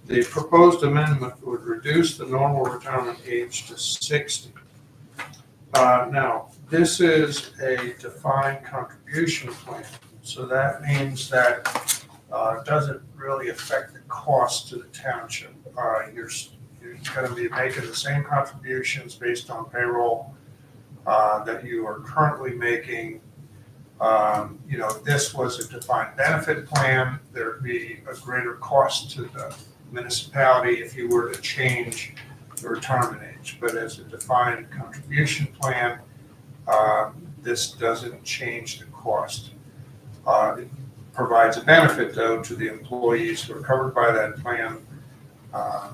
E: The proposed amendment would reduce the normal retirement age to 60. Now, this is a defined contribution plan, so that means that it doesn't really affect the cost to the township. You're going to be making the same contributions based on payroll that you are currently making. If this was a defined benefit plan, there'd be a greater cost to the municipality if you were to change the retirement age. But as a defined contribution plan, this doesn't change the cost. It provides a benefit, though, to the employees who are covered by that plan. I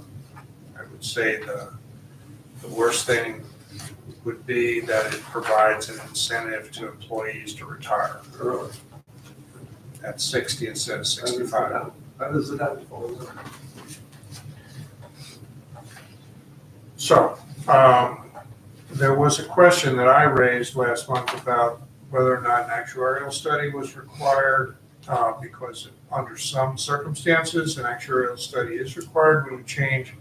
E: would say the worst thing would be that it provides an incentive to employees to retire
F: Really?
E: at 60 instead of 65.
F: How does it happen?
E: So, there was a question that I raised last month about whether or not an actuarial study was required, because under some circumstances, an actuarial study is required when we change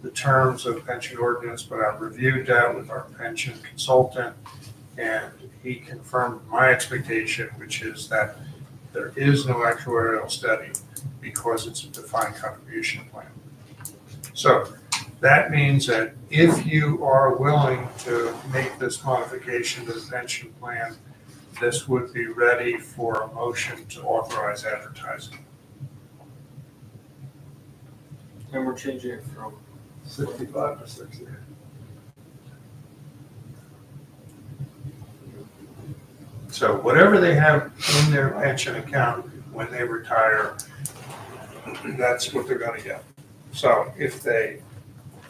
E: the terms of pension ordinance, but I reviewed that with our pension consultant, and he confirmed my expectation, which is that there is no actuarial study because it's a defined contribution plan. So that means that if you are willing to make this modification to the pension plan, this would be ready for a motion to authorize advertising.
A: And we're changing it from
F: 65 to 60.
E: So whatever they have in their pension account when they retire, that's what they're gonna get. So if they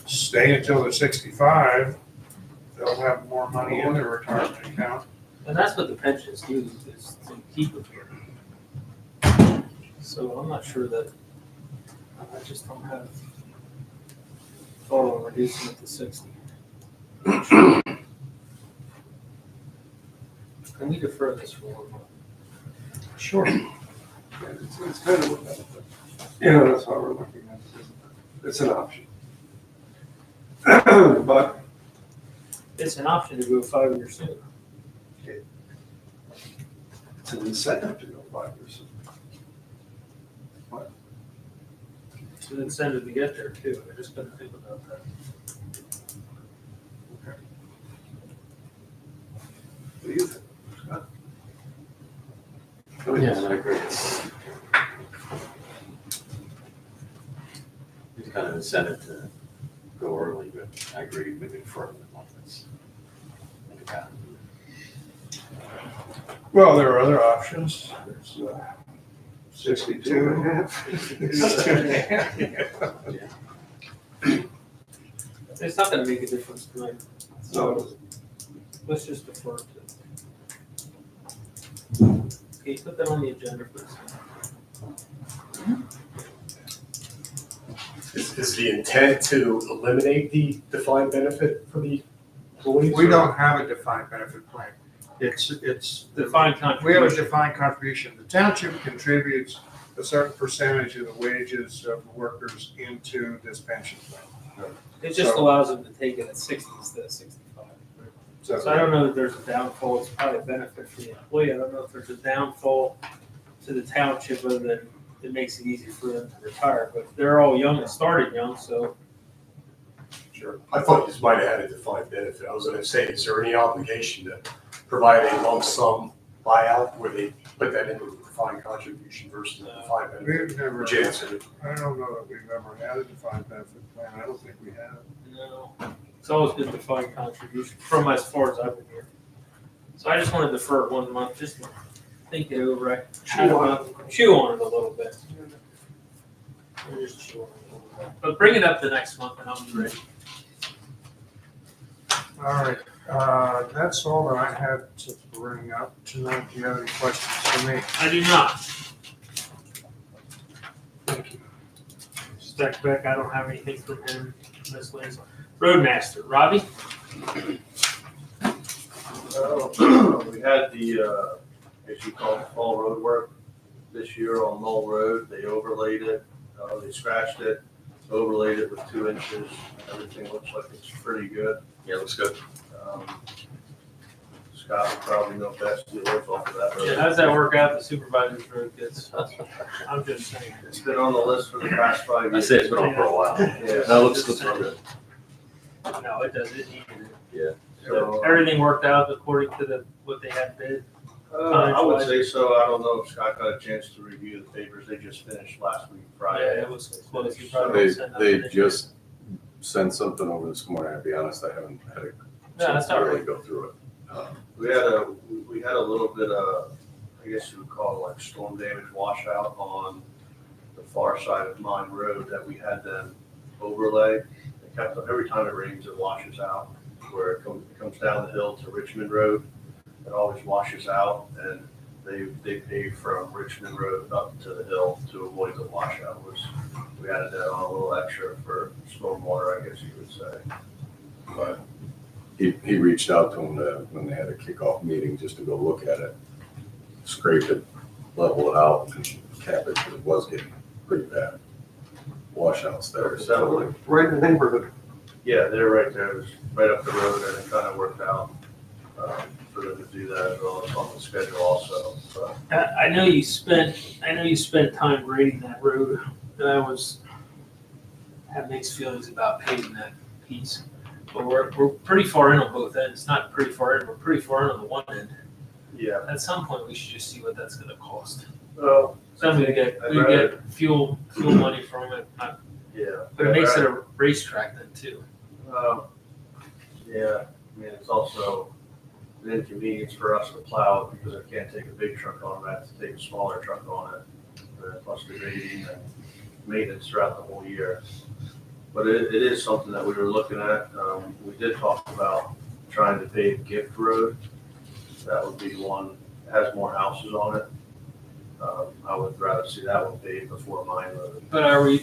E: stay until they're 65, they'll have more money in their retirement account.
A: And that's what the pensions do, is to keep it here. So I'm not sure that, I just don't have thought on reducing it to 60. Can we defer this for 1 month?
F: Sure. Yeah, it's kind of, that's how we're looking at it, isn't it? It's an option. But
A: It's an option to go 5 years sooner.
F: it's an incentive to go 5 years.
A: It's an incentive to get there too. I just couldn't think about that.
F: What do you think, Scott?
C: Yeah, I agree. It's kind of incentive to go early, but I agree, maybe further than one.
E: Well, there are other options. There's
F: 62 and a half.
A: It's not gonna make a difference tonight.
F: No,
A: Let's just defer to it. Okay, put that on the agenda for this.
I: Is the intent to eliminate the defined benefit for the employees?
E: We
I: or-
E: don't have a defined benefit plan. It's,
A: Defined
E: we have a
A: contribution.
E: defined contribution. The township contributes a certain percentage of the wages of the workers into this pension plan.
A: It just allows them to take it at 60 instead of 65. So I don't know that there's a downfall. It's probably a benefit for the employee. I don't know if there's a downfall to the township other than it makes it easier for them to retire. But they're all young and started young, so
I: Sure. I thought you might have had a defined benefit. I was gonna say, is there any obligation to provide a lump sum buyout where they put that into the defined contribution versus the defined benefit?
E: We've never,
I: Which answered it.
E: I don't know that we've ever had a defined benefit plan. I don't think we have.
A: no. It's always been defined contribution from as far as I've been here. So I just want to defer it 1 month, just to think it over. Chew on it a little bit. Or just chew on it a little bit. But bring it up the next month and I'll be ready.
E: All right, that's all that I had to bring up tonight. Do you have any questions for me?
A: I do not.
E: Thank you.
A: Stack back, I don't have anything from him, miscellaneous. Roadmaster, Robbie?
J: We had the, as you call it, fall road work this year on Knoll Road. They overlaid it, they scratched it, overlaid it with 2 inches. Everything looks like it's pretty good.
C: Yeah, looks good.
J: Scott would probably know best to live off of that
A: Yeah,
J: road.
A: how's that work out, the supervisor's road gets? I'm just saying.
J: It's been on the list for the past 5
C: I
J: years.
C: say it's been on for a while.
J: Yeah.
C: That looks real good.
A: No, it does, it needed it.
J: So,
A: Everything worked out according to what they had bid.
J: I would say so. I don't know if Scott got a chance to review the papers. They just finished last week,
A: Yeah,
J: Friday.
A: it was close. You probably
C: They,
A: sent out
C: they
A: the-
C: just sent something over this morning. I'll be honest, I haven't had a
A: No, that's
C: chance to
A: not
C: really
A: right.
C: go through it.
J: We had a little bit of, I guess you would call it like storm damage washout on the far side of Mine Road that we had them overlay. It kept, every time it rains, it washes out, where it comes down the hill to Richmond Road. It always washes out, and they paved from Richmond Road up to the hill to avoid the washout. We added that on a little extra for stormwater, I guess you would say.
C: But he reached out to him when they had a kickoff meeting just to go look at it, scrape it, level it out, and cap it, because it was getting pretty bad. Washouts there.
J: So,
F: Right in the neighborhood.
J: yeah, they're right there, it was right up the road, and it kind of worked out for them to do that as well. It's on the schedule also, so.
A: I know you spent time grading that road, and have mixed feelings about paving that piece. But we're pretty far in on both ends, not pretty far in, we're pretty far in on the one end.
J: Yeah,
A: At some point, we should just see what that's gonna cost.
J: well,
A: Then we get fuel money from it,
J: yeah.
A: but it makes it a racetrack then too.
J: Yeah, I mean, it's also an inconvenience for us to plow it because I can't take a big truck on it, I have to take a smaller truck on it. Plus the grading, and maintenance throughout the whole year. But it is something that we were looking at. We did talk about trying to pave Gift Road. That would be one, that has more houses on it. I would rather see that one paved before Mine Road.
A: But are we,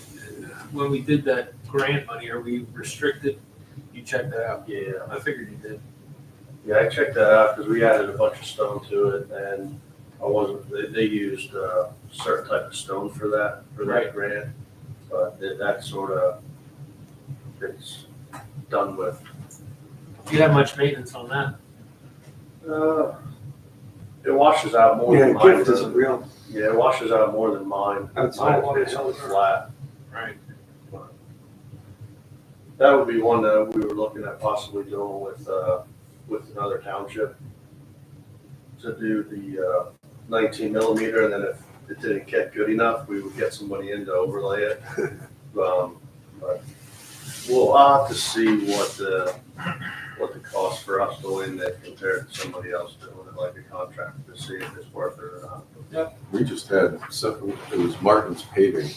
A: when we did that grant money, are we restricted? You checked that out?
J: Yeah,
A: I figured you did.
J: yeah, I checked that out because we added a bunch of stone to it, and I wasn't, they used a certain type of stone for that grant. But that sort of, it's done with.
A: Do you have much maintenance on that?
J: It washes out more
F: Yeah,
J: than mine.
F: Gift isn't real.
J: Yeah, it washes out more than mine.
F: That's
J: Mine
F: all
J: is basically flat.
A: Right.
J: That would be one that we were looking at possibly doing with another township to do the 19 millimeter, and then if it didn't get good enough, we would get somebody in to overlay it. But we'll have to see what the cost for us doing that compared to somebody else doing it like a contractor to see if it's worth it or not.
C: We just had, it was Martin's Paving,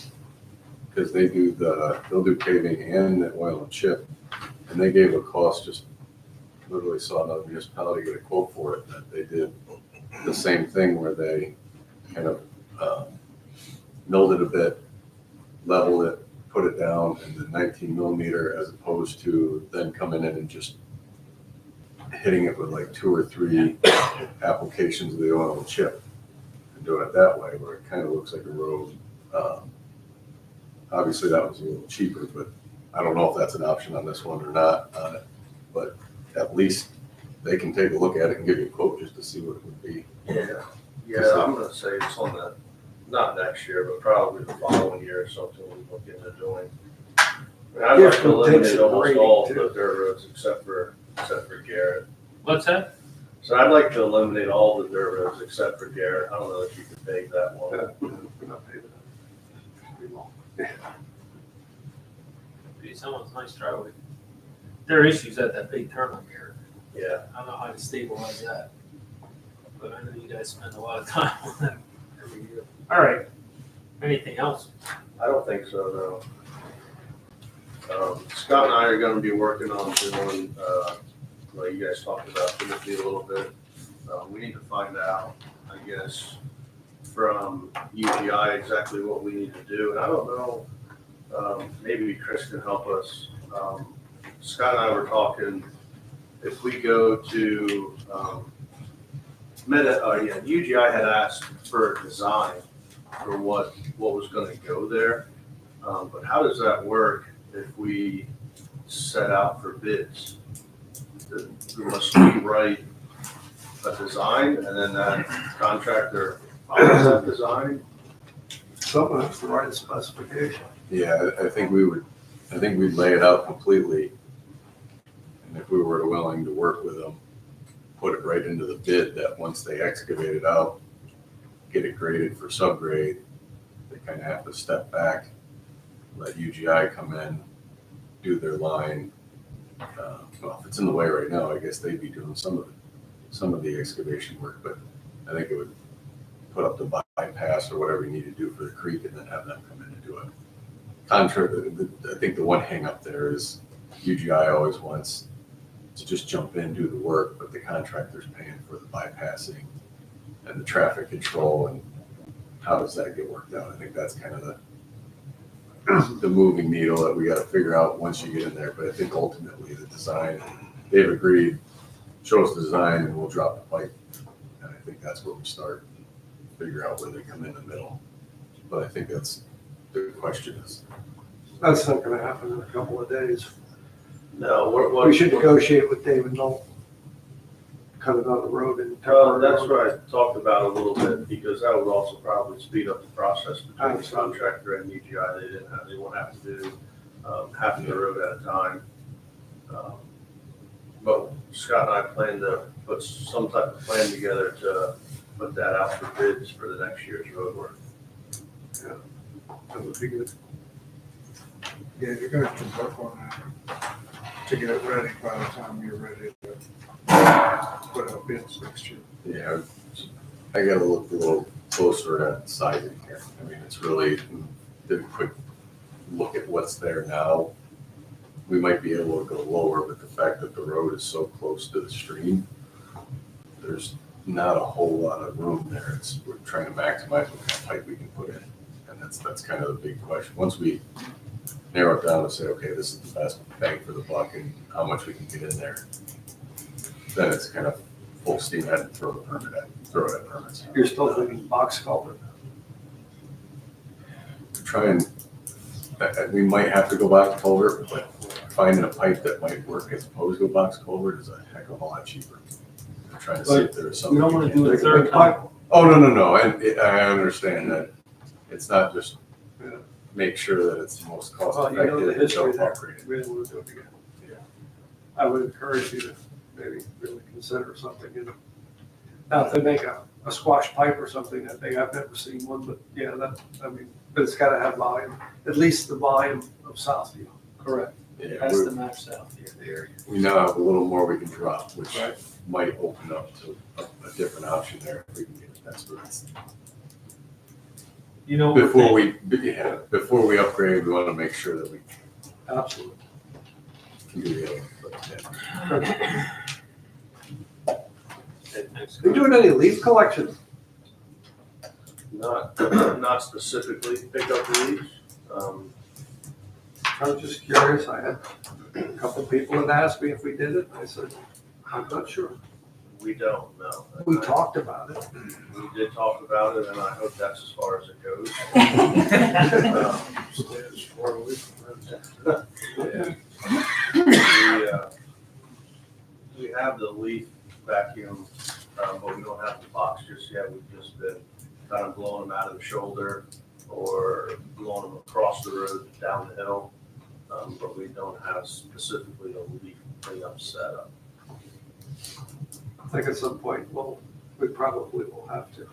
C: because they'll do paving and oil and chip. And they gave a cost, just literally saw another municipality get a quote for it, that they did the same thing where they kind of milled it a bit, leveled it, put it down, and the 19 millimeter, as opposed to then coming in and just hitting it with like 2 or 3 applications of the oil and chip, and doing it that way, where it kind of looks like a road. Obviously, that was a little cheaper, but I don't know if that's an option on this one or not on it. But at least they can take a look at it and give you a quote just to see what it would be.
J: Yeah, I'm gonna say it's on the, not next year, but probably the following year or something we look into doing. I'd like to eliminate almost all of the dirt roads except for Garrett.
A: What's that?
J: So I'd like to eliminate all the dirt roads except for Garrett. I don't know if you could pave that one.
F: We're not paving it. We won't.
A: Be someone's nice driveway. There are issues at that big turn on here.
J: Yeah,
A: I don't know how to stabilize that. But I know you guys spend a lot of time on that every year. All right. Anything else?
J: I don't think so, no. Scott and I are gonna be working on doing, like you guys talked about Timothy a little bit. We need to find out, I guess, from UGI exactly what we need to do. And I don't know, maybe Chris can help us. Scott and I were talking, if we go to, UGI had asked for a design for what was gonna go there. But how does that work if we set out for bids? Must we write a design and then that contractor follows that design?
F: Someone has to write a specification.
C: Yeah, I think we'd lay it out completely. And if we were willing to work with them, put it right into the bid that once they excavate it out, get it graded for subgrade, they kind of have to step back, let UGI come in, do their line. Well, if it's in the way right now, I guess they'd be doing some of the excavation work, but I think it would put up the bypass or whatever you need to do for the creek and then have them come in and do it. Contrary, I think the one hang up there is UGI always wants to just jump in, do the work, but the contractor's paying for the bypassing and the traffic control, and how does that get worked out? I think that's kind of the moving needle that we got to figure out once you get in there. But I think ultimately the design, they've agreed, show us the design and we'll drop the pipe. And I think that's where we start, figure out where they come in the middle. But I think that's the question is.
F: That's not gonna happen in a couple of days.
J: No,
F: We should negotiate with David Knoll. Cut it on the road and.
J: That's what I talked about a little bit, because that would also probably speed up the process between the contractor and UGI. They won't have to do half the road at a time. But Scott and I plan to put some type of plan together to put that out for bids for the next year's road work.
F: That would be good. Yeah, you're gonna have to work on that to get it ready by the time you're ready to put out bids next year.
C: Yeah, I gotta look a little closer at sizing here. I mean, it's really, did a quick look at what's there now, we might be able to go lower, but the fact that the road is so close to the stream, there's not a whole lot of room there. We're trying to maximize what kind of pipe we can put in. And that's kind of the big question. Once we narrow it down and say, okay, this is the best bang for the buck and how much we can get in there, then it's kind of full steam ahead and throw it at permits.
K: You're still thinking box culvert.
C: We might have to go back to culvert, but finding a pipe that might work as opposed to a box culvert is a heck of a lot cheaper. I'm trying to see if there's something.
A: We don't want to do a
K: Like a
A: third
K: big
A: pipe.
K: pipe.
C: Oh, no, and I understand that. It's not just make sure that it's the most cost
K: Well, you know the
C: effective.
K: history
C: Don't
K: there.
C: upgrade it.
K: We didn't want to do it again.
C: Yeah.
K: I would encourage you to maybe really consider something, you know. Now, if they make a squash pipe or something that big, I've never seen one, but yeah, but it's gotta have volume, at least the volume of Southview.
A: Correct.
C: Yeah,
A: That's the match south here, the area.
C: we now have a little more we can drop, which
K: Right.
C: might open up to a different option there if we can get it. That's what it's.
A: You know,
C: Before we upgrade, we want to make sure that we
K: Absolutely.
C: can do the other. But, yeah.
K: Are you doing any leaf collection?
J: Not specifically pick up leaves.
K: I was just curious. I had a couple of people that asked me if we did it. I said, I'm not sure.
J: We don't know.
K: We talked about it.
J: We did talk about it, and I hope that's as far as it goes. We have the leaf vacuum, but we don't have the box just yet. We've just been kind of blowing them out of the shoulder or blowing them across the road down the hill. But we don't have specifically a leaf cleanup setup.
K: I think at some point, we probably will have to,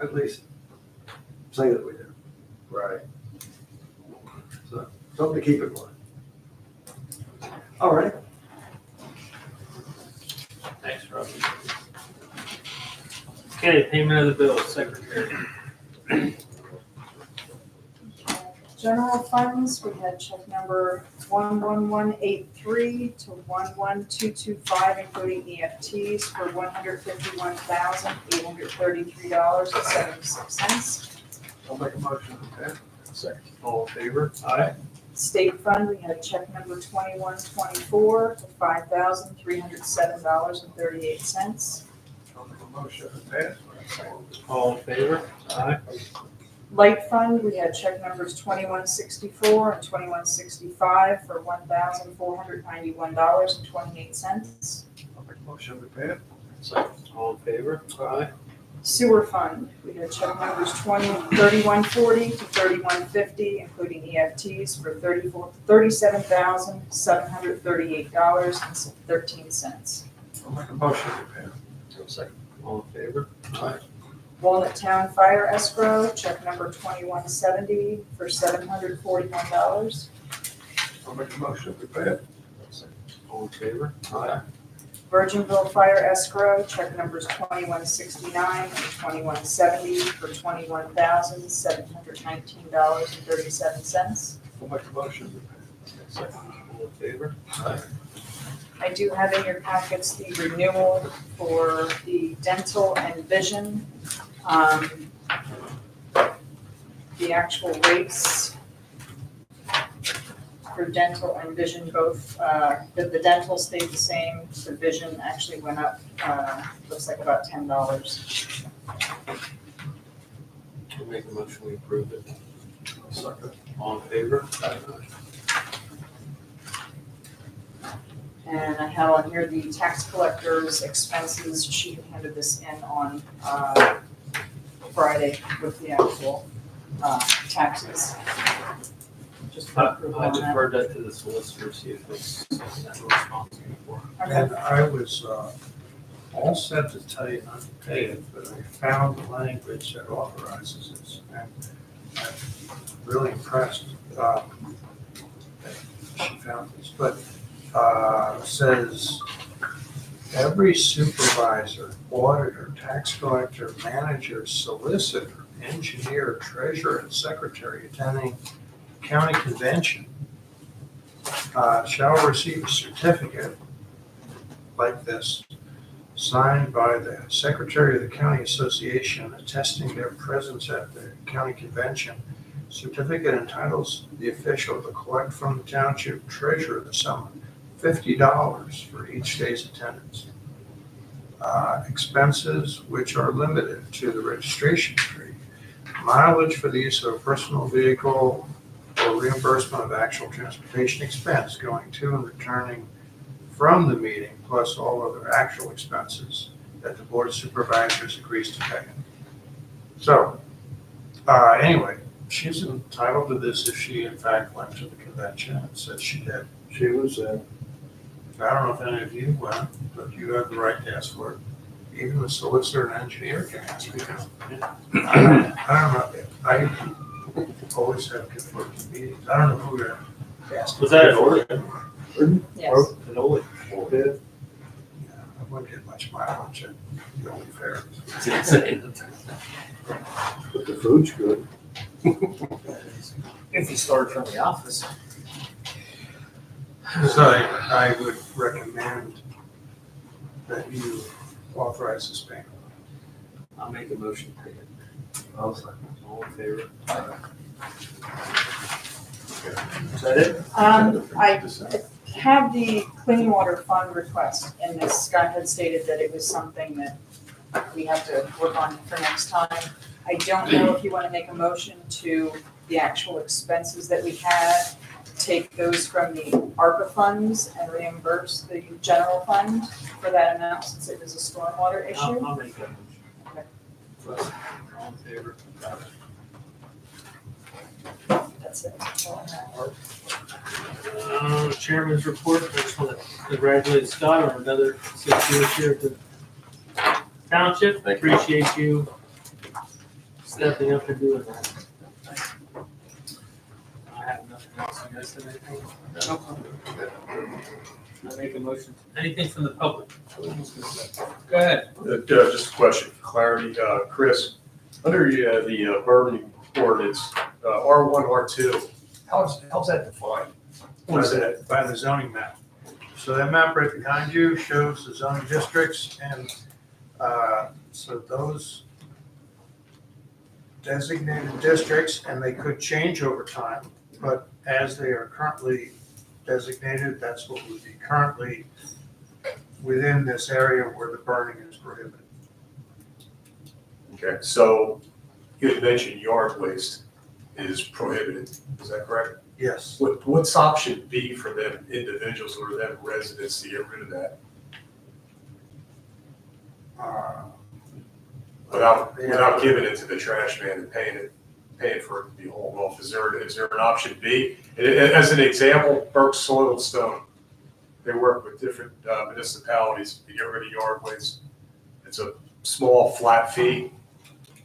K: at least say that we do.
J: Right.
K: So, something to keep in mind. All right.
A: Thanks, Robbie. Okay, payment of the bills, secretary.
D: General funds, we had check number 11183 to 11225, including EFTs for $151,833.76.
K: I'll make a motion, okay?
C: Second.
K: All in favor? Aye.
D: State fund, we had check number 2124 to $5,307.38.
K: I'll make a motion, okay?
A: All in favor?
K: Aye.
D: Light fund, we had check numbers 2164 and 2165 for $1,491.28.
K: I'll make a motion, okay?
A: All in favor?
K: Aye.
D: Sewer fund, we had check numbers 3140 to 3150, including EFTs for $37,738.13.
K: I'll make a motion, okay?
A: All in favor?
K: Aye.
D: Walnut Town Fire Escrow, check number 2170 for $741.
K: I'll make a motion, okay?
A: All in favor?
K: Aye.
D: Virginville Fire Escrow, check numbers 2169 and 2170 for $21,719.37.
K: I'll make a motion, okay?
A: All in favor?
K: Aye.
D: I do have in your packets the renewal for the dental and vision. The actual rates for dental and vision both, the dental stayed the same, the vision actually went up, looks like about $10.
A: I'll make a motion, we approve it.
K: Second.
A: All in favor?
D: And I have on here the tax collector's expenses. She had handed this in on Friday with the actual taxes. Just for approval
A: I
D: on that.
A: deferred that to the solicitor, see if it's that we're responsible for.
D: Okay.
E: And I was all set to tell you not to pay it, but I found the language that authorizes it. And I'm really impressed that she found this, but says every supervisor, auditor, tax collector, manager, solicitor, engineer, treasurer, and secretary attending county convention shall receive a certificate like this, signed by the Secretary of the County Association attesting their presence at the county convention. Certificate entitles the official to collect from the township treasurer the sum of $50 for each day's attendance. Expenses which are limited to the registration fee, mileage for the use of a personal vehicle, or reimbursement of actual transportation expense going to and returning from the meeting, plus all other actual expenses that the Board of Supervisors agrees to pay. So, anyway, she's entitled to this if she in fact went to the convention and said she did.
B: She was there.
E: I don't know if any of you went, but you have the right to ask for it. Even the solicitor and engineer can ask because I don't know, I always have conflicting meetings. I don't know who to ask.
A: Was that at Oregon?
D: Yes.
B: Cannoli. Yeah.
E: I wouldn't get much mileage at the only fair.
B: But the food's good.
A: If you start from the office.
E: So I would recommend that you authorize this payment.
A: I'll make a motion to pay it. All in favor? Is that it?
D: I have the clean water fund request, and as Scott had stated that it was something that we have to work on for next time. I don't know if you want to make a motion to the actual expenses that we had, take those from the ARPA funds and reimburse the general fund for that amount since it was a stormwater issue.
A: I'll make that
D: Okay.
A: motion. All in favor?
D: That's it. That's all I have.
A: Chairman's report, I just want to congratulate Scott on another 6 years here at the township.
C: Thank you.
A: Appreciate you stepping up and doing that. I have nothing else. You guys have anything? I make a motion. Anything from the public? Go ahead.
I: Just a question for clarity, Chris, under the Bourbon ordinance, R1, R2, how's that defined? What is that?
E: By the zoning map. So that map right behind you shows the zoning districts, and so those designated districts, and they could change over time, but as they are currently designated, that's what would be currently within this area where the burning is prohibited.
I: Okay, so you had mentioned yard waste is prohibited, is that correct?
E: Yes.
I: What's option B for them individuals or them residents to get rid of that without giving it to the trash man and paying for it to be hauled off? Is there an option B? As an example, Burke Soil and Stone, they work with different municipalities to get rid of yard waste. It's a small flat fee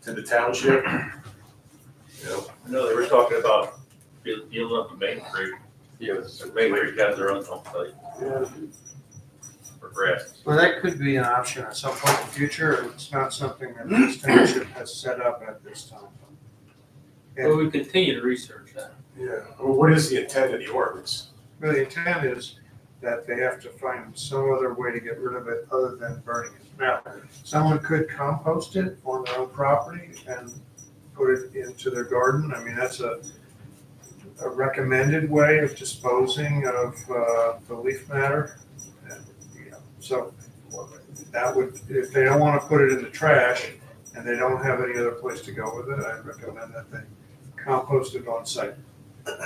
I: to the township. You know,
G: I know they were talking about dealing up to Main Street.
C: Yes.
G: Main Street has their own dump site for grass.
E: Well, that could be an option at some point in the future, and it's not something that this township has set up at this time.
A: Well, we continue to research that.
I: yeah. Well, what is the intent of the ordinance?
E: Well, the intent is that they have to find some other way to get rid of it other than burning it. Now, someone could compost it on their own property and put it into their garden. I mean, that's a recommended way of disposing of the leaf matter. And, you know, so that would, if they don't want to put it in the trash and they don't have any other place to go with it, I'd recommend that they compost it on site.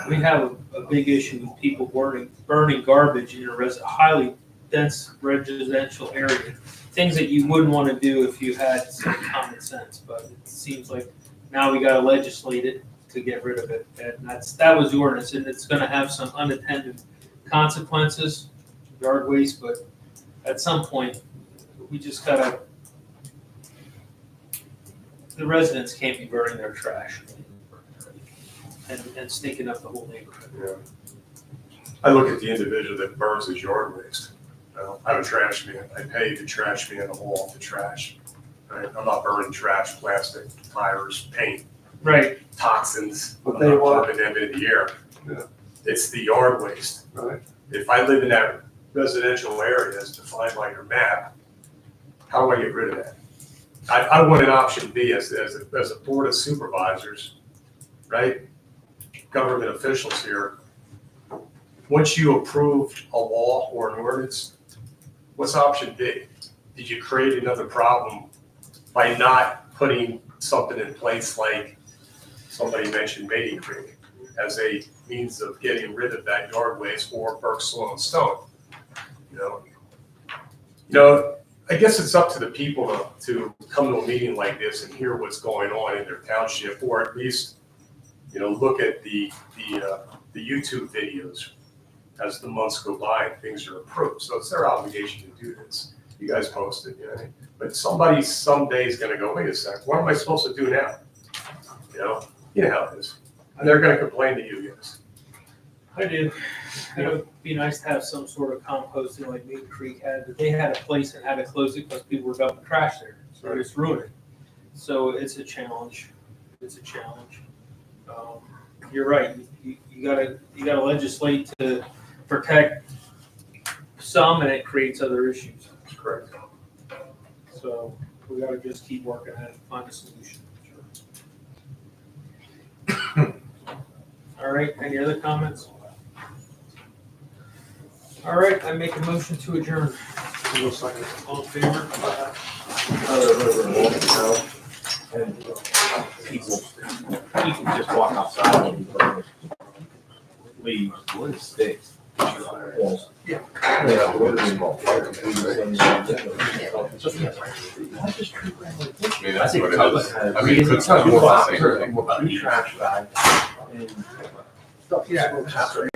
A: We have a big issue with people burning garbage in a highly dense residential area. Things that you wouldn't want to do if you had some common sense, but it seems like now we gotta legislate it to get rid of it. And that was the ordinance, and it's gonna have some unintended consequences, yard waste, but at some point, we just gotta, the residents can't be burning their trash and stinking up the whole neighborhood.
I: Yeah. I look at the individual that burns his yard waste. I have a trash man. I pay the trash man to haul off the trash. Right? I'm not burning trash, plastic, tires, paint.
A: Right,
I: toxins
K: But they want-
I: pumping them into the air.
K: Yeah.
I: It's the yard waste.
K: Right.
I: If I live in that residential area as defined by your map, how do I get rid of that? I want an option B as a board of supervisors, right? Government officials here. Once you approved a law or an ordinance, what's option B? Did you create another problem by not putting something in place like somebody mentioned Mating Creek as a means of getting rid of that yard waste or Burke Soil and Stone? You know, I guess it's up to the people to come to a meeting like this and hear what's going on in their township, or at least, look at the YouTube videos as the months go by and things are approved. So it's their obligation to do this. You guys post it, but somebody someday is gonna go, wait a sec, what am I supposed to do now? You know how it is. And they're gonna complain to you guys.
A: I do. It would be nice to have some sort of composting like Main Creek had, but they had a place and had to close it because people were dumping trash there. So it's ruining. So it's a challenge. It's a challenge. You're right. You gotta legislate to protect some, and it creates other issues.
I: That's correct.
A: So we gotta just keep working at it, find a solution. All right, any other comments? All right, I make a motion to adjourn. All in favor?
L: And people just walk outside and leave sticks.
C: I mean, that's what it is. I mean, it could sound more about the same thing.
L: Trash bag. And
F: Yeah.